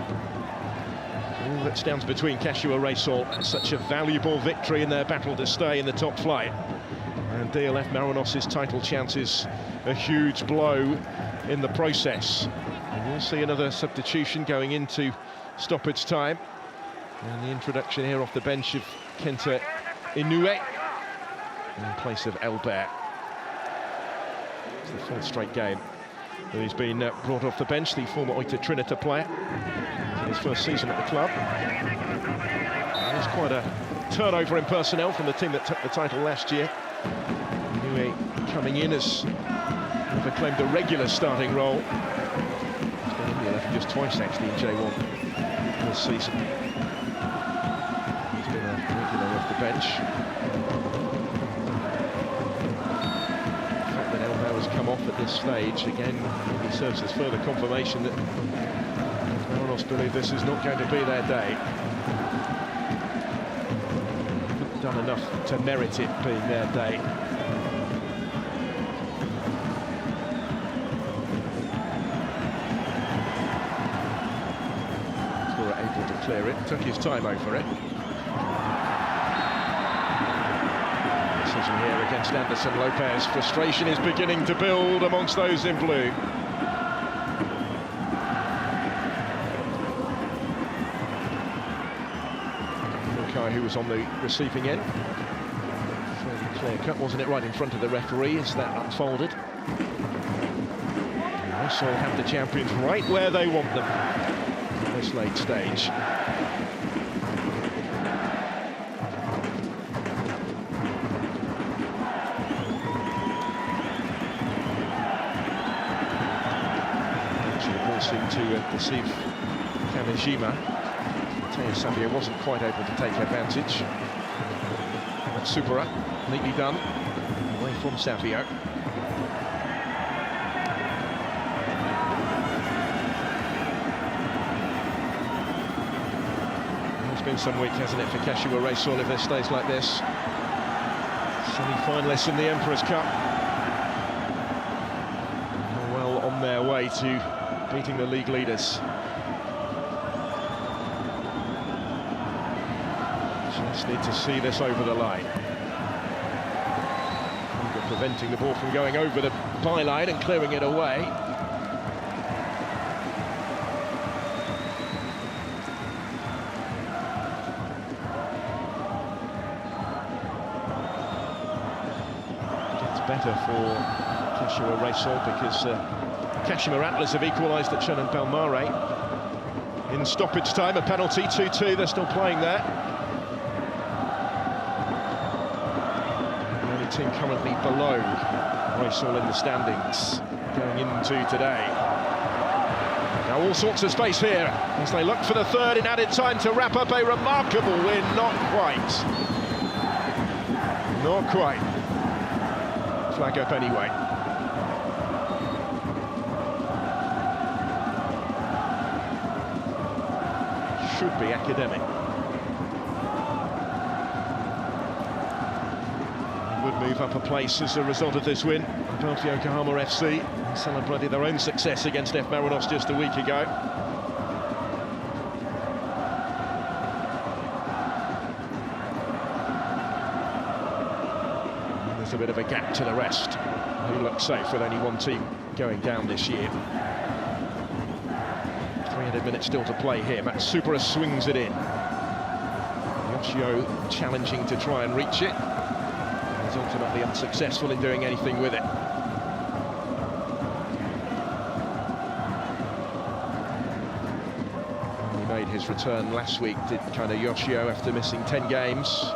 [SPEAKER 1] All that stands between Kashiwa Reysol and such a valuable victory in their battle to stay in the top flight. And DLF Marinos' title chances a huge blow in the process. And we'll see another substitution going into stoppage time. And the introduction here off the bench of Kenta Inoue in place of Elbert. It's the 4th straight game that he's been brought off the bench, the former Oita Trinita player, in his first season at the club. And there's quite a turnover in personnel from the team that took the title last year. Inoue coming in as never claimed a regular starting role. He's been in the 11 just twice actually in J1 this season. He's been a regular off the bench. Come off at this stage again, maybe serves as further confirmation that Marinos believe this is not going to be their day. Haven't done enough to merit it being their day. They were able to clear it, took his time over it. Here against Anderson Lopez. Frustration is beginning to build amongst those in blue. Mukai, who was on the receiving end. Fairly clear cut, wasn't it, right in front of the referee as that unfolded. Reysol have the champions right where they want them at this late stage. To deceive Kanejima. Mattheus Savio wasn't quite able to take advantage. Matsubara, neatly done, away from Savio. It's been some week, hasn't it, for Kashiwa Reysol if it stays like this. Semi-finalists in the Emperor's Cup. Well on their way to beating the league leaders. Just need to see this over the line. Preventing the ball from going over the byline and clearing it away. It's better for Kashiwa Reysol because Kashima Antlers have equalised at Chenan Belmare in stoppage time. A penalty, 2-2, they're still playing there. The only team currently below Reysol in the standings going into today. Now all sorts of space here as they look for the third in added time to wrap up a remarkable win. Not quite. Not quite. Flag up anyway. Should be academic. They would move up a place as a result of this win above Yokohama FC. They celebrated their own success against F Marinos just a week ago. bit of a gap to the rest, who look safe with only one team going down this year. 300 minutes still to play here. Matsubara swings it in. Yoshio challenging to try and reach it. He's ultimately unsuccessful in doing anything with it. He made his return last week, did kind of Yoshio, after missing 10 games.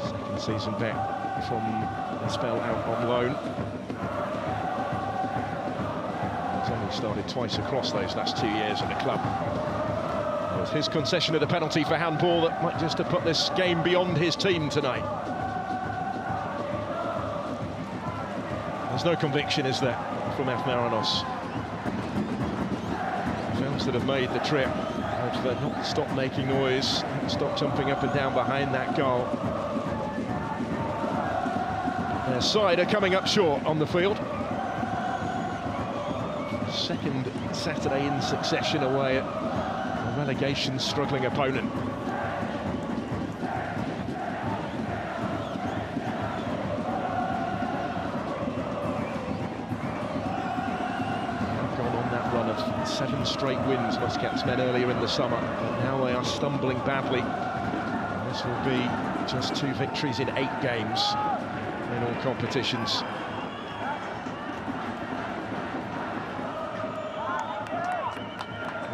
[SPEAKER 1] Second season back from a spell out on loan. He's only started twice across those last 2 years at the club. It was his concession of the penalty for handball that might just have put this game beyond his team tonight. There's no conviction, is there, from F Marinos? Fans that have made the trip have not stopped making noise, not stopped jumping up and down behind that goal. Their side are coming up short on the field. Second Saturday in succession away at a relegation struggling opponent. They've gone on that run of 7 straight wins, Muscat's men, earlier in the summer, but now they are stumbling badly. And this will be just 2 victories in 8 games in all competitions.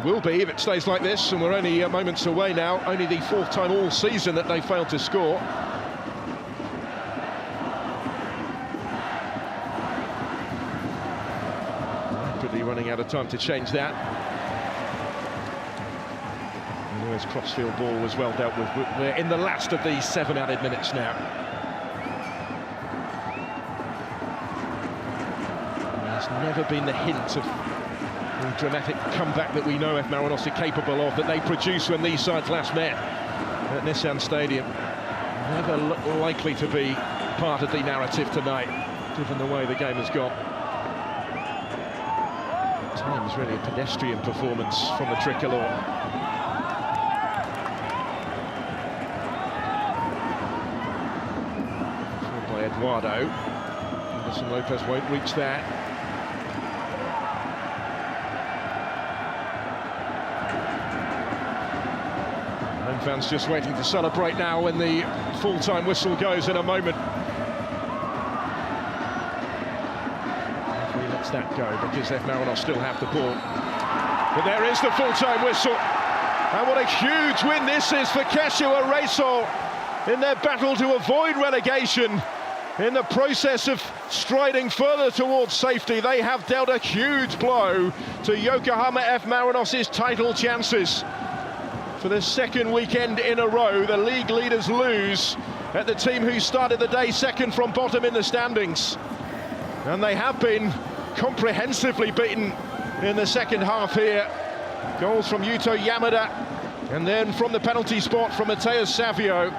[SPEAKER 1] Will be if it stays like this, and we're only moments away now. Only the 4th time all season that they failed to score. Rapidly running out of time to change that. His crossfield ball was well dealt with. We're in the last of these 7 added minutes now. There's never been the hint of the dramatic comeback that we know F Marinos are capable of, that they produce when these sides last met at Nissan Stadium. Never likely to be part of the narrative tonight, given the way the game has gone. At times, really a pedestrian performance from the tricolor. Followed by Eduardo. Anderson Lopez won't reach that. Fans just waiting to celebrate now when the full-time whistle goes in a moment. He lets that go because F Marinos still have the ball. But there is the full-time whistle. And what a huge win this is for Kashiwa Reysol in their battle to avoid relegation. In the process of striding further towards safety, they have dealt a huge blow to Yokohama F Marinos' title chances. For the 2nd weekend in a row, the league leaders lose at the team who started the day 2nd from bottom in the standings. And they have been comprehensively beaten in the 2nd half here. Goals from Yuto Yamada, and then from the penalty spot from Mateus Savio,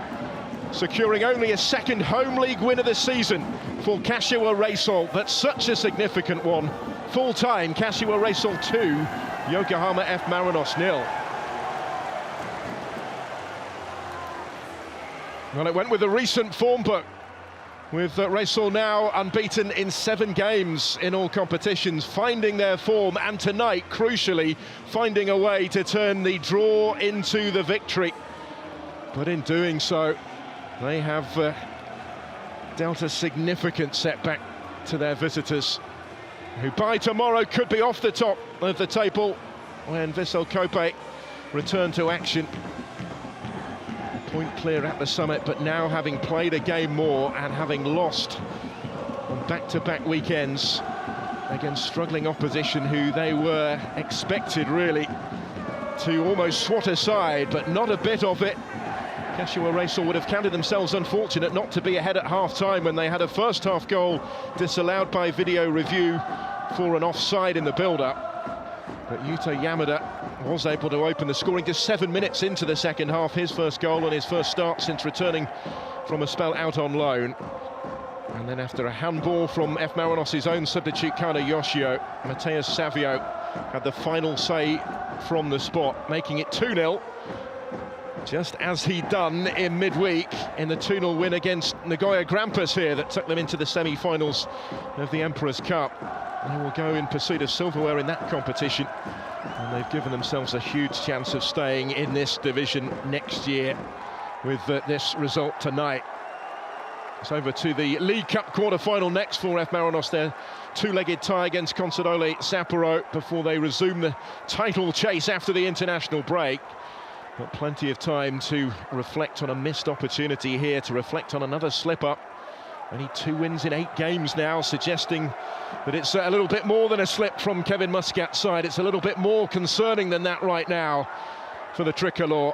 [SPEAKER 1] securing only a 2nd home league win of the season for Kashiwa Reysol. That's such a significant one. Full-time, Kashiwa Reysol 2, Yokohama F Marinos 0. Well, it went with a recent form book, with Reysol now unbeaten in 7 games in all competitions, finding their form, and tonight, crucially, finding a way to turn the draw into the victory. But in doing so, they have dealt a significant setback to their visitors, who by tomorrow could be off the top of the table when Vissel Kobe return to action. Point clear at the summit, but now having played a game more and having lost on back-to-back weekends against struggling opposition who they were expected really to almost swat aside, but not a bit of it. Kashiwa Reysol would have counted themselves unfortunate not to be ahead at half-time when they had a first-half goal disallowed by video review for an offside in the build-up. But Yuto Yamada was able to open the scoring just 7 minutes into the 2nd half, his first goal and his first start since returning from a spell out on loan. And then after a handball from F Marinos' own substitute Kana Yoshio, Mateus Savio had the final say from the spot, making it 2-0 just as he'd done in midweek in the 2-0 win against Nagoya Grampus here that took them into the semi-finals of the Emperor's Cup. They will go in pursuit of silverware in that competition, and they've given themselves a huge chance of staying in this division next year with this result tonight. It's over to the League Cup quarter-final next for F Marinos, their two-legged tie against Consadole Sapporo before they resume the title chase after the international break. But plenty of time to reflect on a missed opportunity here, to reflect on another slip-up. Only 2 wins in 8 games now, suggesting that it's a little bit more than a slip from Kevin Muscat's side. It's a little bit more concerning than that right now for the Tricolor.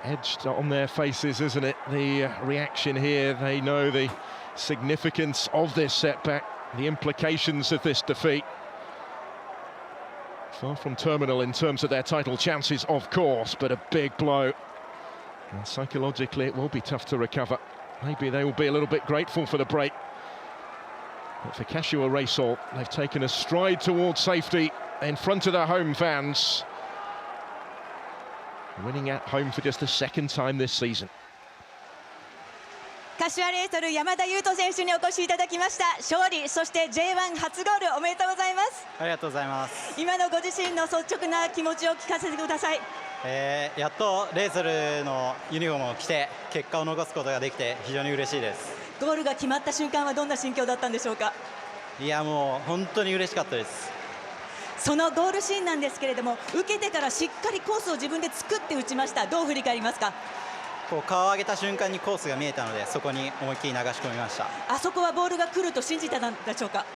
[SPEAKER 1] Edged on their faces, isn't it? The reaction here, they know the significance of this setback, the implications of this defeat. Far from terminal in terms of their title chances, of course, but a big blow. And psychologically, it will be tough to recover. Maybe they will be a little bit grateful for the break. But for Kashiwa Reysol, they've taken a stride towards safety in front of their home fans. Winning at home for just the 2nd time this season.
[SPEAKER 2] 柏レイソル山田優斗選手にお越しいただきました。勝利、そして J1 初ゴールおめでとうございます。
[SPEAKER 3] ありがとうございます。
[SPEAKER 2] 今のご自身の率直な気持ちを聞かせてください。
[SPEAKER 3] やっとレイソルのユニフォームを着て結果を残すことができて非常に嬉しいです。
[SPEAKER 2] ゴールが決まった瞬間はどんな心境だったんでしょうか。
[SPEAKER 3] いやもう本当に嬉しかったです。
[SPEAKER 2] そのゴールシーンなんですけれども、受けてからしっかりコースを自分で作って打ちました。どう振り返りますか。
[SPEAKER 3] こう顔を上げた瞬間にコースが見えたので、そこに思いっきり流し込みました。
[SPEAKER 2] あそこはボールが来ると信じてたんでしょうか。